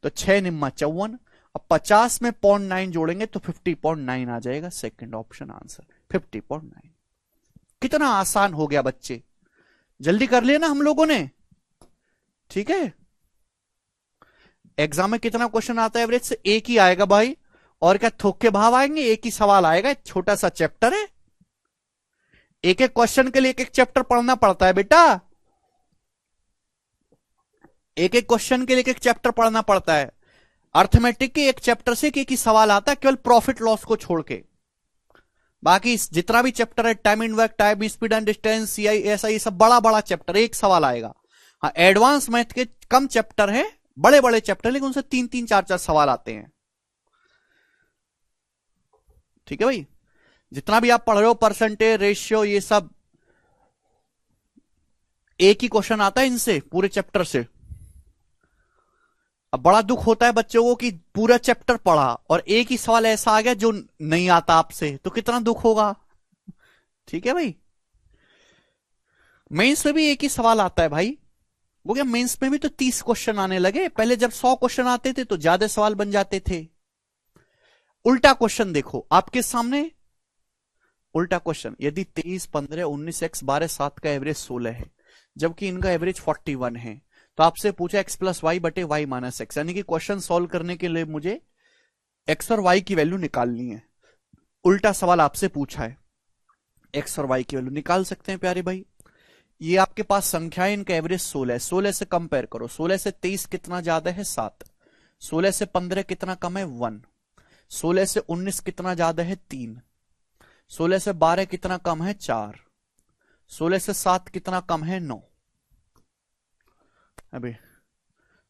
तो 6 निम्मा 54। अब 50 में 0.9 जोड़ेंगे तो 50.9 आ जाएगा, सेकंड ऑप्शन आंसर 50.9। कितना आसान हो गया बच्चे, जल्दी कर लिया ना हम लोगों ने, ठीक है। एग्जाम में कितना क्वेश्चन आता है एवरेज से, एक ही आएगा भाई, और क्या थोक के भाव आएंगे, एक ही सवाल आएगा, छोटा सा चैप्टर है, एक एक क्वेश्चन के लिए एक एक चैप्टर पढ़ना पड़ता है बेटा, एक एक क्वेश्चन के लिए एक एक चैप्टर पढ़ना पड़ता है। अर्थमेटिक के एक चैप्टर से एक ही सवाल आता है, केवल प्रॉफिट लॉस को छोड़ के, बाकी जितना भी चैप्टर है, time in work, time speed and distance, CI, ऐसा ये सब बड़ा बड़ा चैप्टर, एक सवाल आएगा। हाँ एडवांस मैथ के कम चैप्टर है, बड़े बड़े चैप्टर, लेकिन उनसे 3-3 4-4 सवाल आते हैं, ठीक है भाई। जितना भी आप पढ़ रहे हो, परसेंटेज, रेशियो, ये सब एक ही क्वेश्चन आता है इनसे, पूरे चैप्टर से। अब बड़ा दुख होता है बच्चों को कि पूरा चैप्टर पढ़ा और एक ही सवाल ऐसा आ गया जो नहीं आता आपसे, तो कितना दुख होगा, ठीक है भाई। मेंस में भी एक ही सवाल आता है भाई, वो क्या मेंस में भी तो 30 क्वेश्चन आने लगे, पहले जब 100 क्वेश्चन आते थे तो ज्यादा सवाल बन जाते थे। उल्टा क्वेश्चन देखो आपके सामने, उल्टा क्वेश्चन, यदि 23, 15, 19, x 12, 7 का एवरेज 16 है, जबकि इनका एवरेज 41 है, तो आपसे पूछा x प्लस वाई बटे वाई माइनस एक्स, यानी कि क्वेश्चन सॉल्व करने के लिए मुझे x और y की वैल्यू निकालनी है। उल्टा सवाल आपसे पूछा है, x और y की वैल्यू निकाल सकते हैं प्यारे भाई। ये आपके पास संख्या है, इनका एवरेज 16 है, 16 से कंपेयर करो, 16 से 23 कितना ज्यादा है, 7, 16 से 15 कितना कम है, 1, 16 से 19 कितना ज्यादा है, 3, 16 से 12 कितना कम है, 4, 16 से 7 कितना कम है, 9, अभी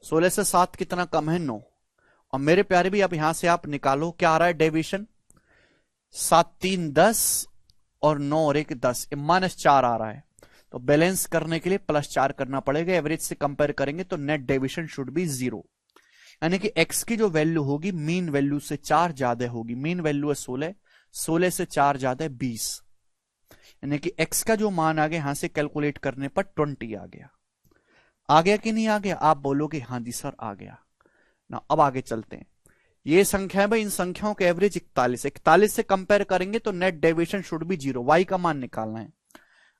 16 से 7 कितना कम है, 9। और मेरे प्यारे भी अब यहां से आप निकालो क्या आ रहा है डेविएशन, 7 3 10 और 9 और 1 10, -4 आ रहा है, तो बैलेंस करने के लिए +4 करना पड़ेगा। एवरेज से कंपेयर करेंगे तो नेट डेविएशन शुड बी 0, यानी कि x की जो वैल्यू होगी मीन वैल्यू से 4 ज्यादा होगी। मीन वैल्यू है 16, 16 से 4 ज्यादा है 20, यानी कि x का जो मान आ गया यहां से कैलकुलेट करने पर 20 आ गया। आ गया कि नहीं आ गया, आप बोलोगे हाँ जी सर आ गया ना। अब आगे चलते हैं, ये संख्या है भाई, इन संख्याओं के एवरेज 41, 41 से कंपेयर करेंगे तो net deviation should be 0, y का मान निकालना है।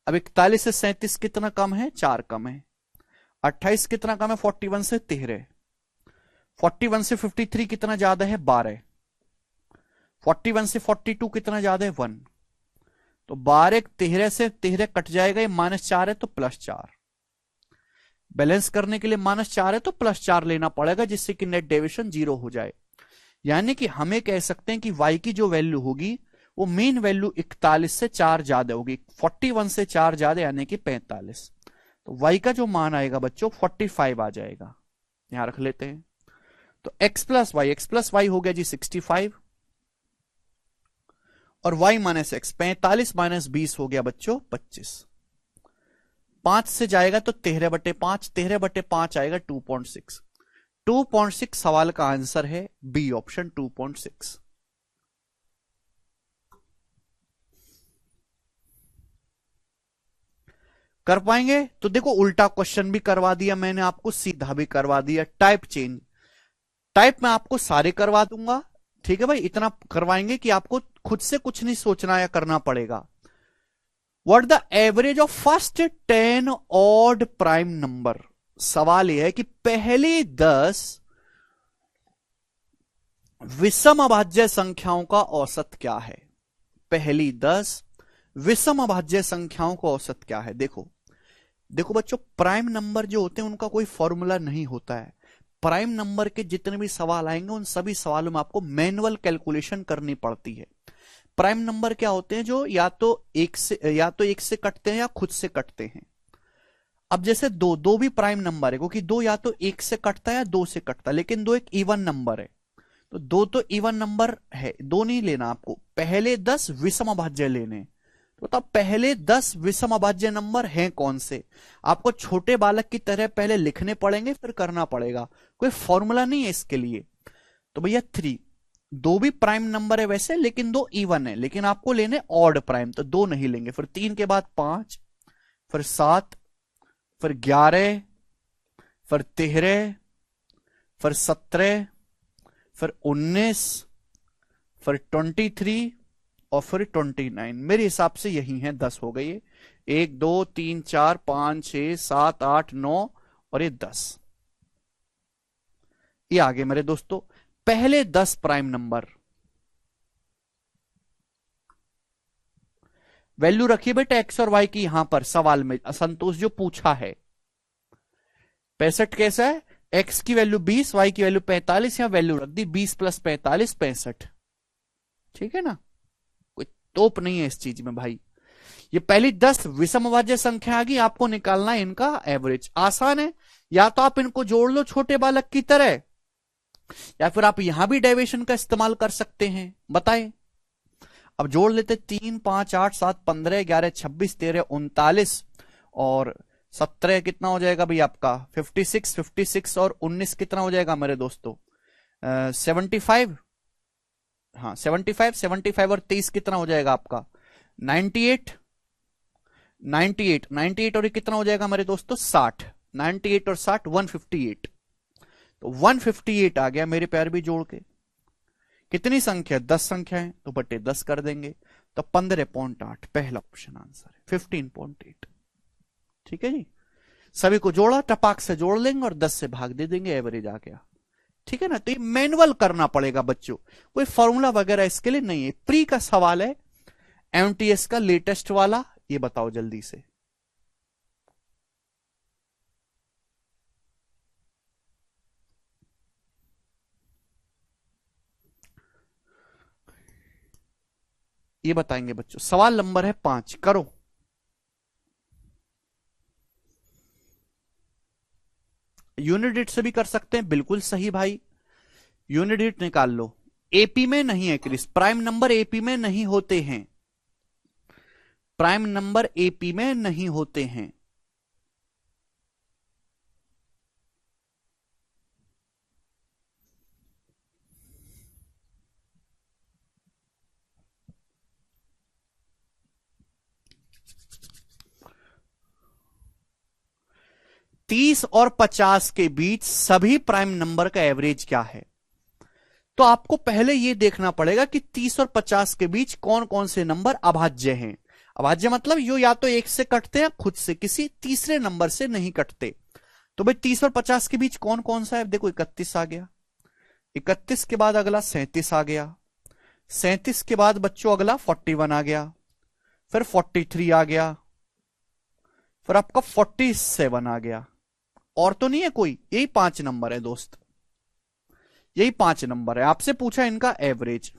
अब 41 से 37 कितना कम है, 4 कम है। 28 कितना कम है, 41 से 13, 41 से 53 कितना ज्यादा है, 12, 41 से 42 कितना ज्यादा है, 1, तो 12 13 से 13 कट जाएगा, ये -4 है तो +4। बैलेंस करने के लिए -4 है तो +4 लेना पड़ेगा, जिससे कि नेट डेविएशन 0 हो जाए। यानी कि हमें कह सकते हैं कि y की जो वैल्यू होगी वो मेन वैल्यू 41 से 4 ज्यादा होगी, 41 से 4 ज्यादा यानी कि 45। तो y का जो मान आएगा बच्चों 45 आ जाएगा, यहां रख लेते हैं। तो x प्लस वाई हो गया जी 65, और y माइनस एक्स 45 माइनस 20 हो गया बच्चों 25। 5 से जाएगा तो 13/5, 13/5 आएगा 2.6। 2.6 सवाल का आंसर है बी ऑप्शन 2.6। कर पाएंगे? तो देखो उल्टा क्वेश्चन भी करवा दिया मैंने आपको, सीधा भी करवा दिया। टाइप चेंज, टाइप मैं आपको सारे करवा दूंगा, ठीक है भाई, इतना करवाएंगे कि आपको खुद से कुछ नहीं सोचना या करना पड़ेगा। What the average of first 10 odd prime number. सवाल यह है कि पहले 10 विषम अभाज्य संख्याओं का औसत क्या है। पहली 10 विषम अभाज्य संख्याओं का औसत क्या है। देखो देखो बच्चों, प्राइम नंबर जो होते हैं उनका कोई फॉर्मूला नहीं होता है। प्राइम नंबर के जितने भी सवाल आएंगे उन सभी सवालों में आपको मैनुअल कैलकुलेशन करनी पड़ती है। प्राइम नंबर क्या होते हैं, जो या तो एक से कटते हैं या खुद से कटते हैं। अब जैसे दो भी प्राइम नंबर है, क्योंकि दो या तो एक से कटता है या दो से कटता है, लेकिन दो एक इवन नंबर है, तो दो तो इवन नंबर है, दो नहीं लेना आपको, पहले 10 विषम अभाज्य लेने। तो तब पहले 10 विषम अभाज्य नंबर हैं कौन से, आपको छोटे बालक की तरह पहले लिखने पड़ेंगे, फिर करना पड़ेगा, कोई फॉर्मूला नहीं है इसके लिए। तो भैया 3, दो भी प्राइम नंबर है वैसे, लेकिन दो इवन है, लेकिन आपको लेने ऑड प्राइम, तो दो नहीं लेंगे। फिर 3 के बाद 5, फिर 7, फिर 11, फिर 13, फिर 17, फिर 19, फिर 23 और फिर 29। मेरे हिसाब से यही है, 10 हो गई है। 1 2 3 4 5 6 7 8 9 और ये 10, ये आगे मेरे दोस्तों पहले 10 प्राइम नंबर। वैल्यू रखिए बेटा एक्स और वाई की, यहां पर सवाल में असंतोष जो पूछा है। 65 कैसा है, एक्स की वैल्यू 20, वाई की वैल्यू 45, यहां वैल्यू रख दी 20 + 45 65। ठीक है ना, कोई तोप नहीं है इस चीज में भाई। ये पहली 10 विषम अभाज्य संख्या आ गई, आपको निकालना है इनका एवरेज। आसान है, या तो आप इनको जोड़ लो छोटे बालक की तरह, या फिर आप यहां भी डेविएशन का इस्तेमाल कर सकते हैं। बताएं, अब जोड़ लेते, 3 5 8 7 15 11 26 13 39 और 17 कितना हो जाएगा भाई आपका 56 और 19 कितना हो जाएगा मेरे दोस्तों 75। हाँ 75 और 23 कितना हो जाएगा आपका 98 और ये कितना हो जाएगा मेरे दोस्तों 60। 98 और 60 158। तो 158 आ गया मेरे प्यार भी जोड़ के। कितनी संख्या, 10 संख्या है तो बटे 10 कर देंगे, तो 15.8 पहला ऑप्शन आंसर है 15.8। ठीक है जी, सभी को जोड़ा, टपाक से जोड़ लेंगे और 10 से भाग दे देंगे, एवरेज आ गया। ठीक है ना, तो ये मैनुअल करना पड़ेगा बच्चों, कोई फॉर्मूला वगैरह इसके लिए नहीं है। प्री का सवाल है, एमटीएस का लेटेस्ट वाला, ये बताओ जल्दी से। ये बताएंगे बच्चों, सवाल नंबर है 5, करो। यूनिट से भी कर सकते हैं, बिल्कुल सही भाई, यूनिट निकाल लो। एपी में नहीं है क्रिस, प्राइम नंबर एपी में नहीं होते हैं, प्राइम नंबर एपी में नहीं होते हैं। तीस और 50 के बीच सभी प्राइम नंबर का एवरेज क्या है। तो आपको पहले यह देखना पड़ेगा कि 30 और 50 के बीच कौन कौन से नंबर अभाज्य हैं। अभाज्य मतलब यो या तो एक से कटते हैं, खुद से किसी तीसरे नंबर से नहीं कटते। तो भाई 30 और 50 के बीच कौन कौन सा है, देखो 31 आ गया, 31 के बाद अगला 37 आ गया, 37 के बाद बच्चों अगला 41 आ गया, फिर 43 आ गया, फिर आपका 47 आ गया। और तो नहीं है कोई, यही 5 नंबर है दोस्त, यही 5 नंबर है। आपसे पूछा इनका एवरेज,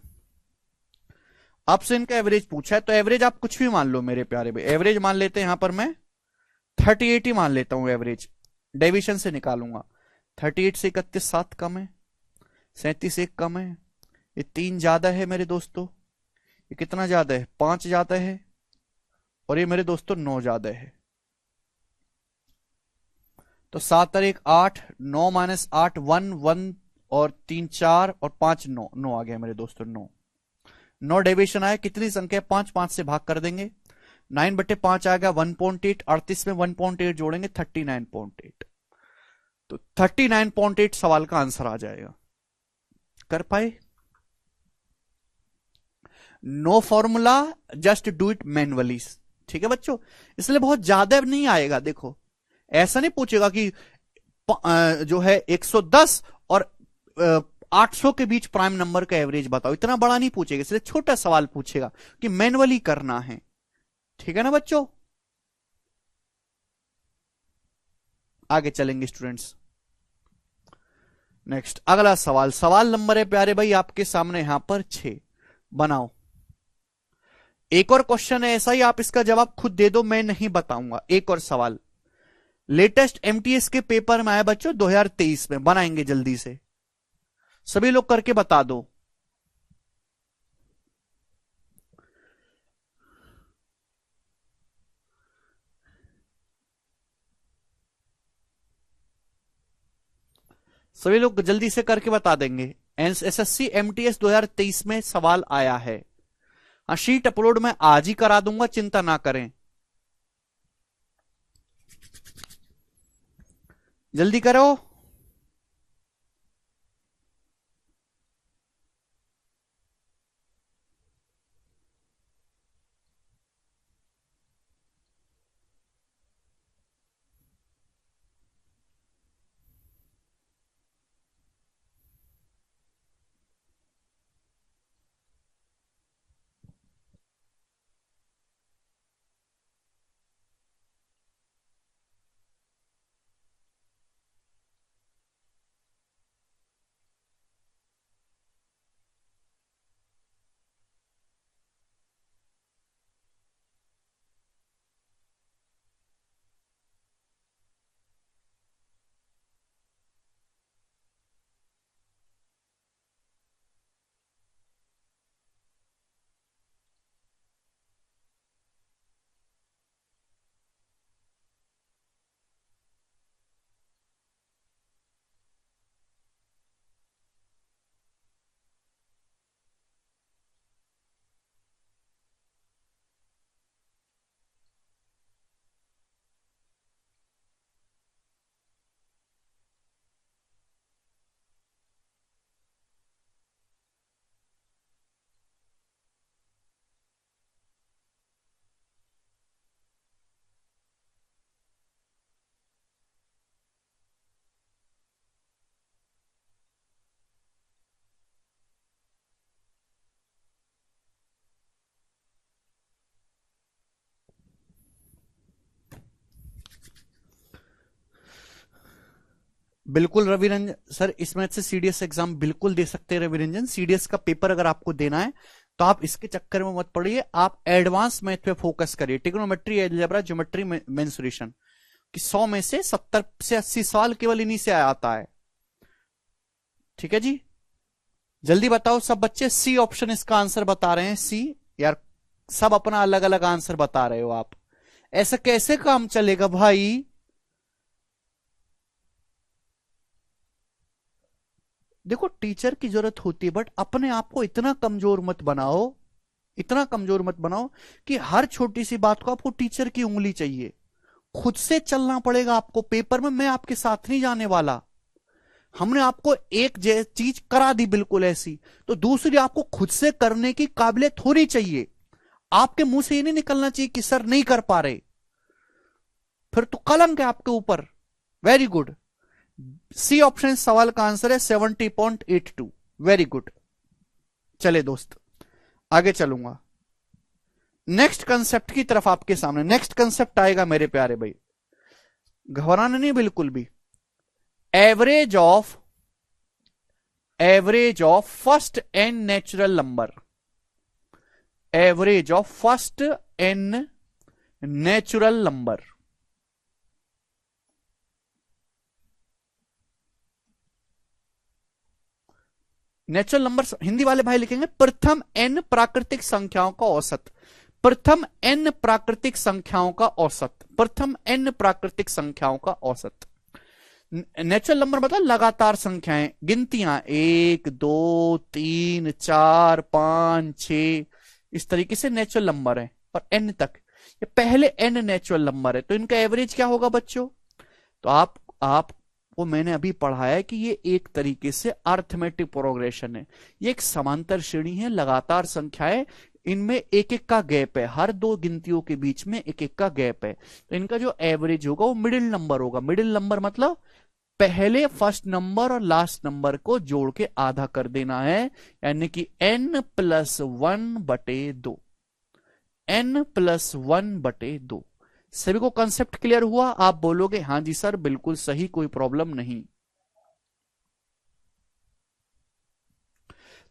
आपसे इनका एवरेज पूछा है, तो एवरेज आप कुछ भी मान लो मेरे प्यारे भाई। एवरेज मान लेते हैं यहां पर मैं 38 ही मान लेता हूं एवरेज, डेविएशन से निकालूंगा। 38 से 31 7 कम है, 37 1 कम है, ये 3 ज्यादा है मेरे दोस्तों। ये कितना ज्यादा है, 5 ज्यादा है, और ये मेरे दोस्तों 9 ज्यादा है। तो 7 और 1 8, 9 माइनस 8 1 1, और 3 4, और 5 9, 9 आ गया मेरे दोस्तों, 9। 9 डेविएशन आया, कितनी संख्या 5, 5 से भाग कर देंगे, 9/5 आ गया 1.8, 38 में 1.8 जोड़ेंगे 39.8। तो 39.8 सवाल का आंसर आ जाएगा। कर पाए? No formula, just do it manually. ठीक है बच्चों, इसलिए बहुत ज्यादा नहीं आएगा। देखो ऐसा नहीं पूछेगा कि जो है 110 और 800 के बीच प्राइम नंबर का एवरेज बताओ, इतना बड़ा नहीं पूछेगा, इसलिए छोटा सवाल पूछेगा कि मैनुअली करना है। ठीक है ना बच्चों, आगे चलेंगे स्टूडेंट्स। नेक्स्ट अगला सवाल, सवाल नंबर है प्यारे भाई आपके सामने यहां पर 6। बनाओ। एक और क्वेश्चन है ऐसा ही, आप इसका जवाब खुद दे दो, मैं नहीं बताऊंगा। एक और सवाल लेटेस्ट एमटीएस के पेपर में आया बच्चों 2023 में, बनाएंगे जल्दी से, सभी लोग करके बता दो। सभी लोग जल्दी से करके बता देंगे। एसएससी एमटीएस 2023 में सवाल आया है। हाँ, शीट अपलोड मैं आज ही करा दूंगा, चिंता ना करें, जल्दी करो। बिल्कुल रवि रंजन सर, इस मैथ से सीडीएस एग्जाम बिल्कुल दे सकते हैं रवि रंजन। सीडीएस का पेपर अगर आपको देना है तो आप इसके चक्कर में मत पड़िए, आप एडवांस मैथ पे फोकस करिए, ट्रिग्नोमेट्री, एलजेब्रा, ज्योमेट्री, मेंसुरेशन कि 100 में से 70 से 80 सवाल केवल इन्हीं से आता है। ठीक है जी, जल्दी बताओ सब बच्चे। सी ऑप्शन इसका आंसर बता रहे हैं, सी। यार सब अपना अलग अलग आंसर बता रहे हो आप, ऐसा कैसे काम चलेगा भाई? देखो टीचर की जरूरत होती है, बट अपने आप को इतना कमजोर मत बनाओ, इतना कमजोर मत बनाओ कि हर छोटी सी बात को आपको टीचर की उंगली चाहिए। खुद से चलना पड़ेगा आपको पेपर में, मैं आपके साथ नहीं जाने वाला। हमने आपको एक चीज करा दी बिल्कुल ऐसी, तो दूसरी आपको खुद से करने की काबिलियत होनी चाहिए। आपके मुंह से ये नहीं निकलना चाहिए कि सर नहीं कर पा रहे, फिर तो कलंक है आपके ऊपर। वेरी गुड, सी ऑप्शन सवाल का आंसर है 70.82। Very good. चले दोस्त आगे चलूंगा। नेक्स्ट कंसेप्ट की तरफ आपके सामने नेक्स्ट कंसेप्ट आएगा मेरे प्यारे भाई, घबराना नहीं बिल्कुल भी। Average of first n natural number, average of first n natural number. Natural number Hindi वाले भाई लिखेंगे प्रथम एन प्राकृतिक संख्याओं का औसत, प्रथम एन प्राकृतिक संख्याओं का औसत, प्रथम एन प्राकृतिक संख्याओं का औसत। नेचुरल नंबर मतलब लगातार संख्याएं, गिनतियां 1 2 3 4 5 6, इस तरीके से नेचुरल नंबर है और एन तक, ये पहले एन नेचुरल नंबर है, तो इनका एवरेज क्या होगा बच्चों? तो आपको मैंने अभी पढ़ाया है कि ये एक तरीके से अर्थमेटिक प्रोग्रेशन है, ये एक समांतर श्रेणी है, लगातार संख्याएं, इनमें एक एक का गैप है, हर दो गिनतियों के बीच में एक एक का गैप है, तो इनका जो एवरेज होगा वो मिडिल नंबर होगा। मिडिल नंबर मतलब पहले फर्स्ट नंबर और लास्ट नंबर को जोड़ के आधा कर देना है, यानी कि n+1/2, n+1/2। सभी को कंसेप्ट क्लियर हुआ? आप बोलोगे हाँ जी सर बिल्कुल सही, कोई प्रॉब्लम नहीं।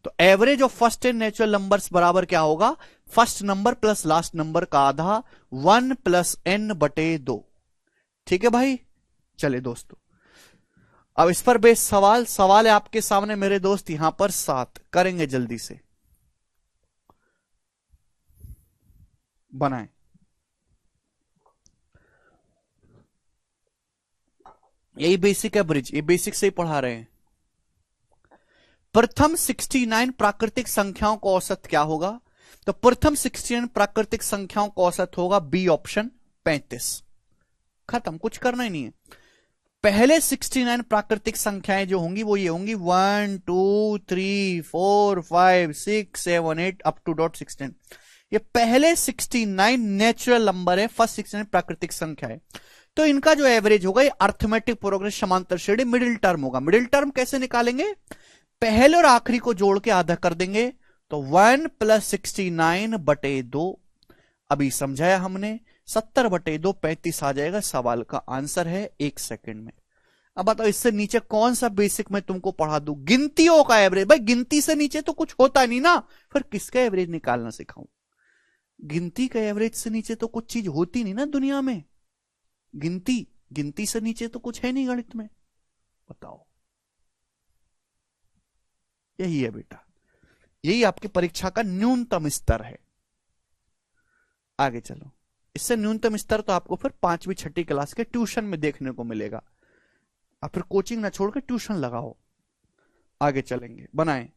तो average of first n natural numbers बराबर क्या होगा? First number plus last number का आधा, 1+n/2। ठीक है भाई, चले दोस्तों अब इस पर बेस्ड सवाल है आपके सामने मेरे दोस्त, यहां पर 7 करेंगे जल्दी से, बनाएं। यही बेसिक है ब्रिज, ये बेसिक से ही पढ़ा रहे हैं। प्रथम 69 प्राकृतिक संख्याओं का औसत क्या होगा? तो प्रथम 69 प्राकृतिक संख्याओं का औसत होगा बी ऑप्शन 35। खत्म, कुछ करना ही नहीं है। पहले 69 प्राकृतिक संख्याएं जो होंगी वो ये होंगी 1 2 3 4 5 6 7 8 अप टू डॉट 16। ये पहले 69 नेचुरल नंबर है, फर्स्ट 69 प्राकृतिक संख्या है, तो इनका जो एवरेज होगा ये अर्थमेटिक प्रोग्रेस समांतर श्रेणी मिडिल टर्म होगा। मिडिल टर्म कैसे निकालेंगे? पहले और आखिरी को जोड़ के आधा कर देंगे, तो 1+69/2, अभी समझाया हमने, 70/2 35 आ जाएगा। सवाल का आंसर है 1 सेकंड में। अब बताओ इससे नीचे कौन सा बेसिक मैं तुमको पढ़ा दूं? गिनतियों का एवरेज। भाई गिनती से नीचे तो कुछ होता नहीं ना, फिर किसका एवरेज निकालना सिखाऊं? गिनती का एवरेज से नीचे तो कुछ चीज होती नहीं ना दुनिया में। गिनती से नीचे तो कुछ है नहीं गणित में, बताओ। यही है बेटा, यही आपकी परीक्षा का न्यूनतम स्तर है। आगे चलो, इससे न्यूनतम स्तर तो आपको फिर 5वीं 6ठी क्लास के ट्यूशन में देखने को मिलेगा। आप फिर कोचिंग ना छोड़कर ट्यूशन लगाओ। आगे चलेंगे, बनाएं।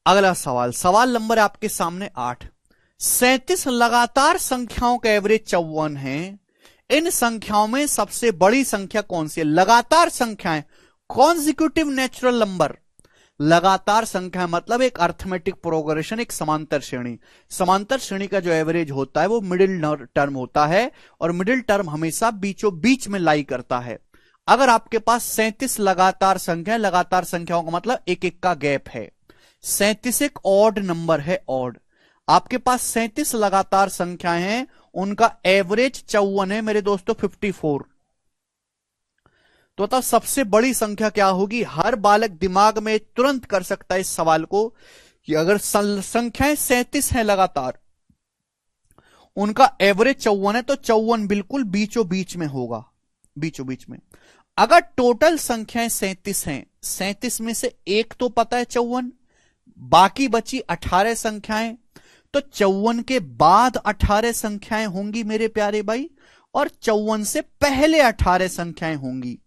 अगला सवाल नंबर आपके सामने 8। 37 लगातार संख्याओं का एवरेज 54 है। इन संख्याओं में सबसे बड़ी संख्या कौन सी है? लगातार संख्याएं, कॉन्जिक्यूटिव नेचुरल नंबर। लगातार संख्या मतलब एक अर्थमेटिक प्रोग्रेशन, एक समांतर श्रेणी। समांतर श्रेणी का जो एवरेज होता है वो मिडिल टर्म होता है, और मिडिल टर्म हमेशा बीचों बीच में लाई करता है। अगर आपके पास 37 लगातार संख्याओं का मतलब एक एक का गैप है। 37 एक ऑड नंबर है, ऑड। आपके पास 37 लगातार संख्याएं हैं, उनका एवरेज 54 है मेरे दोस्तों, 54। तो बताओ सबसे बड़ी संख्या क्या होगी? हर बालक दिमाग में तुरंत कर सकता है इस सवाल को कि अगर संख्याएं 37 हैं लगातार, उनका एवरेज 54 है, तो 54 बिल्कुल बीचों बीच में होगा, बीचों बीच में। अगर टोटल संख्याएं 37 हैं, 37 में से एक तो पता है 54, बाकी बची 18 संख्याएं, तो 54 के बाद 18 संख्याएं होंगी मेरे प्यारे भाई, और 54 से पहले 18 संख्याएं होंगी।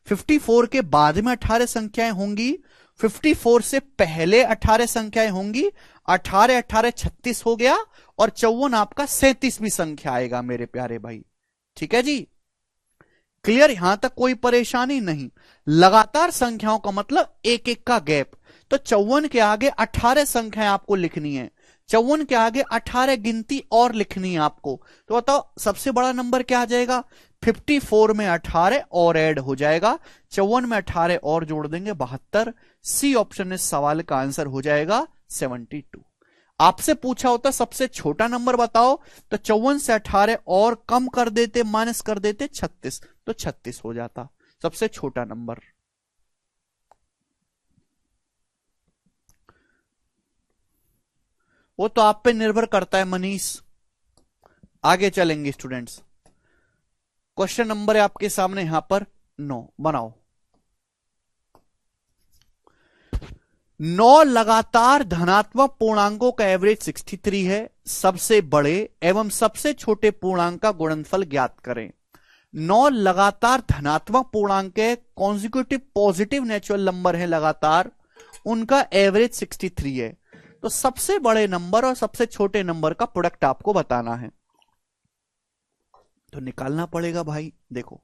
54 के बाद में 18 संख्याएं होंगी, 54 से पहले 18 संख्याएं होंगी। 18 18 36 हो गया, और 54 आपका 37वीं संख्या आएगा मेरे प्यारे भाई। ठीक है जी, क्लियर? यहां तक कोई परेशानी नहीं। लगातार संख्याओं का मतलब एक एक का गैप, तो 54 के आगे 18 संख्याएं आपको लिखनी है, 54 के आगे 18 गिनती और लिखनी है आपको। तो बताओ सबसे बड़ा नंबर क्या आ जाएगा? 54 में 18 और ऐड हो जाएगा, 54 में 18 और जोड़ देंगे 72। सी ऑप्शन इस सवाल का आंसर हो जाएगा 72। आपसे पूछा होता सबसे छोटा नंबर बताओ, तो 54 से 18 और कम कर देते, माइनस कर देते 36, तो 36 हो जाता सबसे छोटा नंबर। वो तो आप पे निर्भर करता है मनीष। आगे चलेंगे स्टूडेंट्स, क्वेश्चन नंबर है आपके सामने यहां पर 9, बनाओ। 9 लगातार धनात्मक पूर्णांकों का एवरेज 63 है। सबसे बड़े एवं सबसे छोटे पूर्णांक का गुणनफल ज्ञात करें। 9 लगातार धनात्मक पूर्णांक है, कॉन्जिक्यूटिव पॉजिटिव नेचुरल नंबर है लगातार, उनका एवरेज 63 है। तो सबसे बड़े नंबर और सबसे छोटे नंबर का प्रोडक्ट आपको बताना है, तो निकालना पड़ेगा भाई। देखो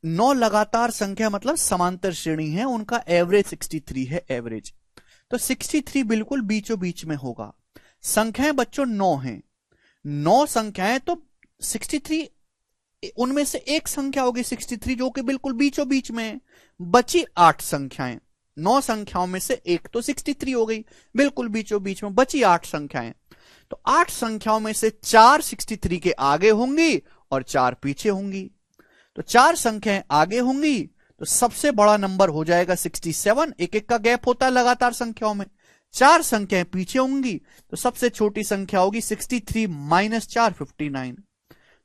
9 लगातार संख्या मतलब समांतर श्रेणी है, उनका एवरेज 63 है एवरेज, तो 63 बिल्कुल बीचों बीच में होगा। संख्याएं बच्चों 9 हैं, 9 संख्याएं, तो 63 उनमें से एक संख्या होगी 63 जो कि बिल्कुल बीचों बीच में है। बची 8 संख्याएं, 9 संख्याओं में से एक तो 63 हो गई बिल्कुल बीचों बीच में, बची 8 संख्याएं, तो 8 संख्याओं में से 4 63 के आगे होंगी और 4 पीछे होंगी। तो 4 संख्याएं आगे होंगी तो सबसे बड़ा नंबर हो जाएगा 67, एक एक का गैप होता है लगातार संख्याओं में। 4 संख्याएं पीछे होंगी तो सबसे छोटी संख्या होगी 63 माइनस 4 59।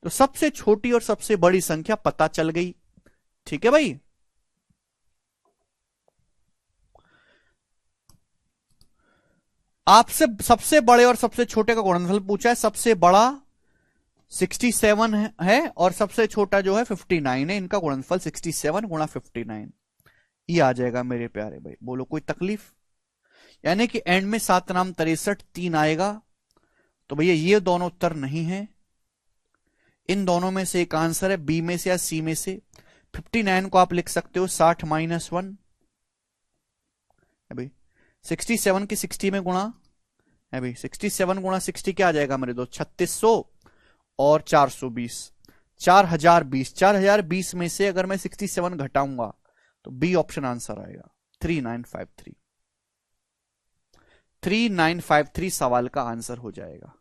तो सबसे छोटी और सबसे बड़ी संख्या पता चल गई। ठीक है भाई, आपसे सबसे बड़े और सबसे छोटे का गुणनफल पूछा है। सबसे बड़ा 67 है और सबसे छोटा जो है 59 है, इनका गुणनफल 67 गुणा 59 ये आ जाएगा मेरे प्यारे भाई। बोलो कोई तकलीफ? यानी कि एंड में 7 नाम 63 3 आएगा, तो भैया ये दोनों उत्तर नहीं है, इन दोनों में से एक आंसर है, बी में से या सी में से। 59 को आप लिख सकते हो 60 माइनस 1 भाई, 67 की 60 में गुणा है भाई, 67 गुणा 60 क्या आ जाएगा मेरे दोस्त, 3600 और 420, 4020। 4020 में से अगर मैं 67 घटाऊंगा तो बी ऑप्शन आंसर आएगा 3953। 3953 सवाल का आंसर हो जाएगा।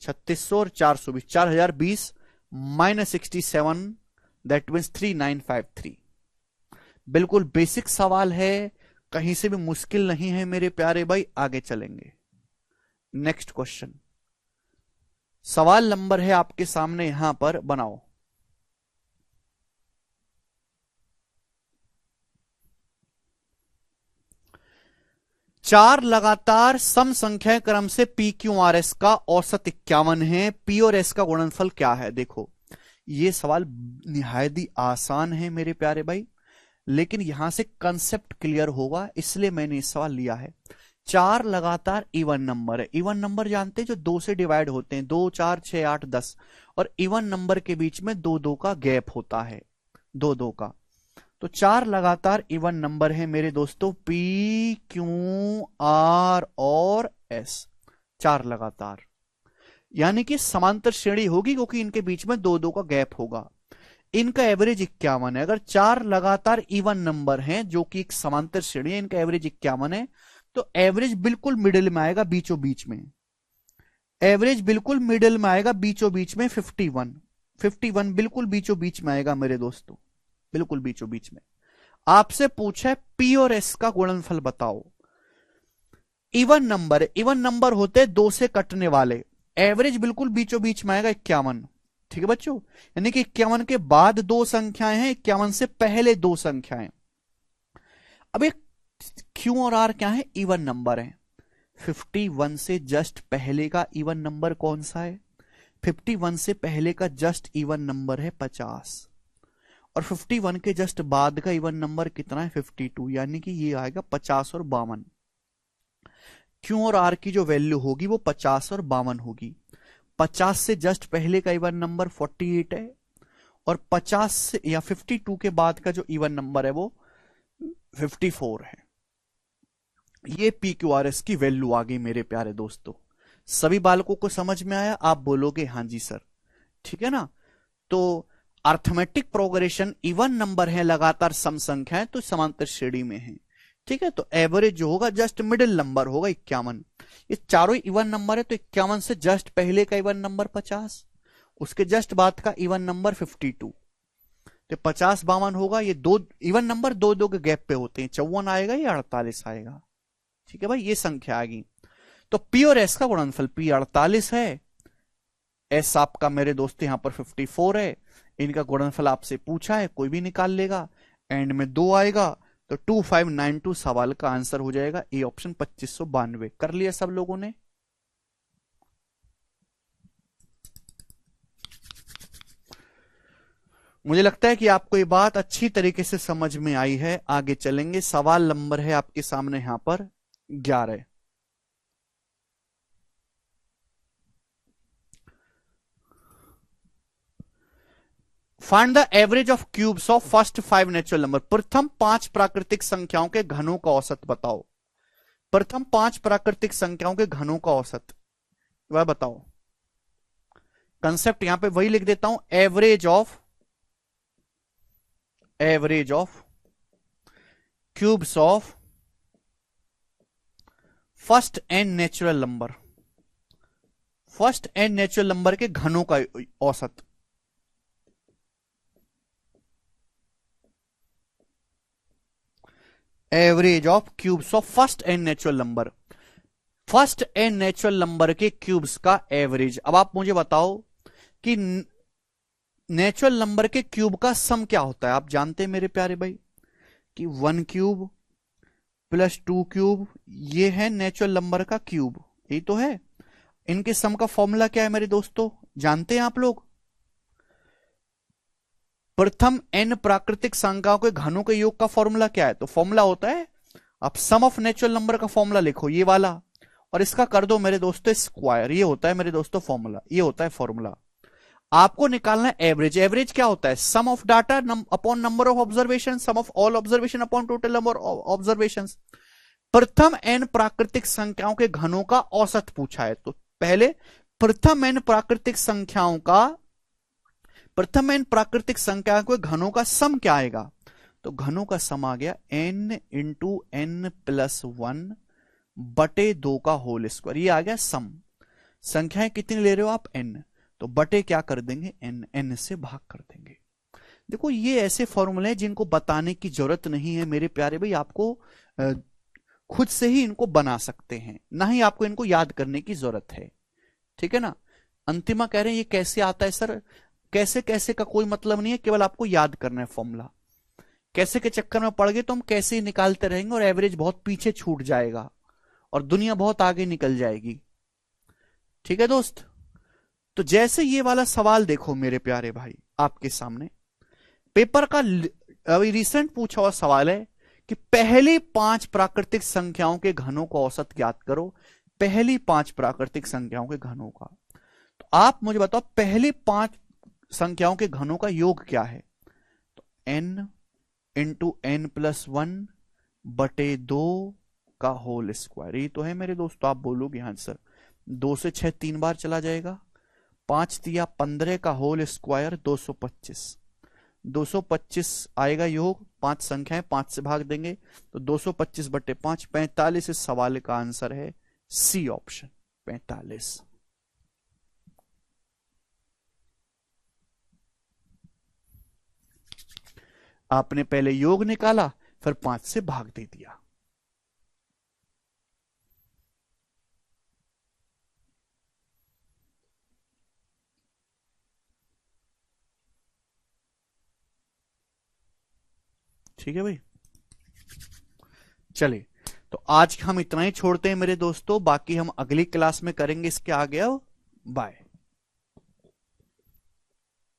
3600 और 420, 4020 माइनस 67 दैट मीन्स 3953। बिल्कुल बेसिक सवाल है, कहीं से भी मुश्किल नहीं है मेरे प्यारे भाई। आगे चलेंगे, नेक्स्ट क्वेश्चन, सवाल नंबर है आपके सामने यहां पर, बनाओ। चार लगातार सम संख्या क्रम से पी क्यू आर एस का औसत 51 है, पी और एस का गुणनफल क्या है? देखो ये सवाल निहायत ही आसान है मेरे प्यारे भाई, लेकिन यहां से कंसेप्ट क्लियर होगा इसलिए मैंने इस सवाल लिया है। 4 लगातार इवन नंबर है, इवन नंबर जानते हैं जो 2 से डिवाइड होते हैं, 2 4 6 8 10, और इवन नंबर के बीच में 2 2 का गैप होता है, 2 2 का। तो 4 लगातार इवन नंबर है मेरे दोस्तों, पी क्यू आर और एस, 4 लगातार, यानी कि समांतर श्रेणी होगी क्योंकि इनके बीच में 2 2 का गैप होगा। इनका एवरेज 51 है। अगर 4 लगातार इवन नंबर हैं जो कि एक समांतर श्रेणी है, इनका एवरेज 51 है, तो एवरेज बिल्कुल मिडिल में आएगा, बीचों बीच में, एवरेज बिल्कुल मिडिल में आएगा, बीचों बीच में 51, 51 बिल्कुल बीचों बीच में आएगा मेरे दोस्तों, बिल्कुल बीचों बीच में। आपसे पूछा है पी और एस का गुणनफल बताओ। इवन नंबर, इवन नंबर होते हैं 2 से कटने वाले, एवरेज बिल्कुल बीचों बीच में आएगा 51। ठीक है बच्चों, यानी कि 51 के बाद 2 संख्याएं हैं, 51 से पहले 2 संख्याएं। अब एक क्यू और आर क्या है? इवन नंबर है। 51 से जस्ट पहले का इवन नंबर कौन सा है? 51 से पहले का जस्ट इवन नंबर है 50, और 51 के जस्ट बाद का इवन नंबर कितना है? 52, यानी कि ये आएगा 50 और 52। क्यू और आर की जो वैल्यू होगी वो 50 और 52 होगी। 50 से जस्ट पहले का इवन नंबर 48 है, और 50 से या 52 के बाद का जो इवन नंबर है वो 54 है। ये पी क्यू आर एस की वैल्यू आ गई मेरे प्यारे दोस्तों। सभी बालकों को समझ में आया? आप बोलोगे हाँ जी सर, ठीक है ना। तो अर्थमेटिक प्रोग्रेशन इवन नंबर है, लगातार सम संख्या है, तो समांतर श्रेणी में है। ठीक है, तो एवरेज जो होगा जस्ट मिडिल नंबर होगा 51। ये चारों इवन नंबर है, तो 51 से जस्ट पहले का इवन नंबर 50, उसके जस्ट बाद का इवन नंबर 52, तो 50 52 होगा। ये दो इवन नंबर दो दो के गैप पे होते हैं, 54 आएगा या 48 आएगा। ठीक है भाई, ये संख्या आ गई। तो पी और एस का गुणनफल, पी 48 है, एस आपका मेरे दोस्त यहां पर 54 है। इनका गुणनफल आपसे पूछा है, कोई भी निकाल लेगा, एंड में 2 आएगा, तो 2592 सवाल का आंसर हो जाएगा ए ऑप्शन 2592। कर लिया सब लोगों ने। मुझे लगता है कि आपको ये बात अच्छी तरीके से समझ में आई है। आगे चलेंगे, सवाल नंबर है आपके सामने यहां पर 11। Find the average of cubes of first 5 natural number. प्रथम 5 प्राकृतिक संख्याओं के घनों का औसत बताओ। प्रथम 5 प्राकृतिक संख्याओं के घनों का औसत वह बताओ। कंसेप्ट यहां पे वही लिख देता हूं, average of cubes of first and natural number, first and natural number के घनों का औसत। Average of cubes of first and natural number, first and natural number के क्यूब्स का एवरेज। अब आप मुझे बताओ कि नेचुरल नंबर के क्यूब का सम क्या होता है। आप जानते हैं मेरे प्यारे भाई कि 1 क्यूब प्लस 2 क्यूब, ये है नेचुरल नंबर का क्यूब, यही तो है। इनके सम का फॉर्मूला क्या है मेरे दोस्तों, जानते हैं आप लोग। प्रथम n प्राकृतिक संख्याओं के घनों के योग का फॉर्मूला क्या है, तो फॉर्मूला होता है, आप सम ऑफ नेचुरल नंबर का फॉर्मूला लिखो ये वाला, और इसका कर दो मेरे दोस्तों स्क्वायर। ये होता है मेरे दोस्तों फॉर्मूला, ये होता है फॉर्मूला। आपको निकालना है एवरेज। एवरेज क्या होता है, sum of data upon number of observation, sum of all observation upon total number of observation. प्रथम n प्राकृतिक संख्याओं के घनों का औसत पूछा है, तो पहले प्रथम n प्राकृतिक संख्याओं का, प्रथम n प्राकृतिक संख्या के घनों का सम क्या आएगा, तो घनों का सम आ गया n इंटू n प्लस 1 बटे 2 का होल स्क्वायर। ये आ गया सम। संख्याएं कितनी ले रहे हो आप, n, तो बटे क्या कर देंगे, n से भाग कर देंगे। देखो ये ऐसे फॉर्मूले हैं जिनको बताने की जरूरत नहीं है मेरे प्यारे भाई, आपको खुद से ही इनको बना सकते हैं, ना ही आपको इनको याद करने की जरूरत है। ठीक है ना। अंतिमा कह रहे हैं ये कैसे आता है सर, कैसे कैसे का कोई मतलब नहीं है, केवल आपको याद करना है फॉर्मूला। कैसे के चक्कर में पड़ गए तो हम कैसे ही निकालते रहेंगे और एवरेज बहुत पीछे छूट जाएगा और दुनिया बहुत आगे निकल जाएगी। ठीक है दोस्त। तो जैसे ये वाला सवाल देखो मेरे प्यारे भाई, आपके सामने पेपर का अभी रिसेंट पूछा हुआ सवाल है कि पहली 5 प्राकृतिक संख्याओं के घनों का औसत ज्ञात करो। पहली 5 प्राकृतिक संख्याओं के घनों का, तो आप मुझे बताओ पहली 5 संख्याओं के घनों का योग क्या है, तो n इंटू n प्लस 1 बटे 2 का होल स्क्वायर। ये तो है मेरे दोस्तों। आप बोलोगे हाँ सर, 2 से 6 3 बार चला जाएगा, 5 तिया 15 का होल स्क्वायर 225। 225 आएगा योग, 5 संख्याएं 5 से भाग देंगे तो 225 बटे 5 45। इस सवाल का आंसर है सी ऑप्शन 45। आपने पहले योग निकाला फिर 5 से भाग दे दिया। ठीक है भाई, चलिए तो आज हम इतना ही छोड़ते हैं मेरे दोस्तों, बाकी हम अगली क्लास में करेंगे इसके आगे। अब बाय।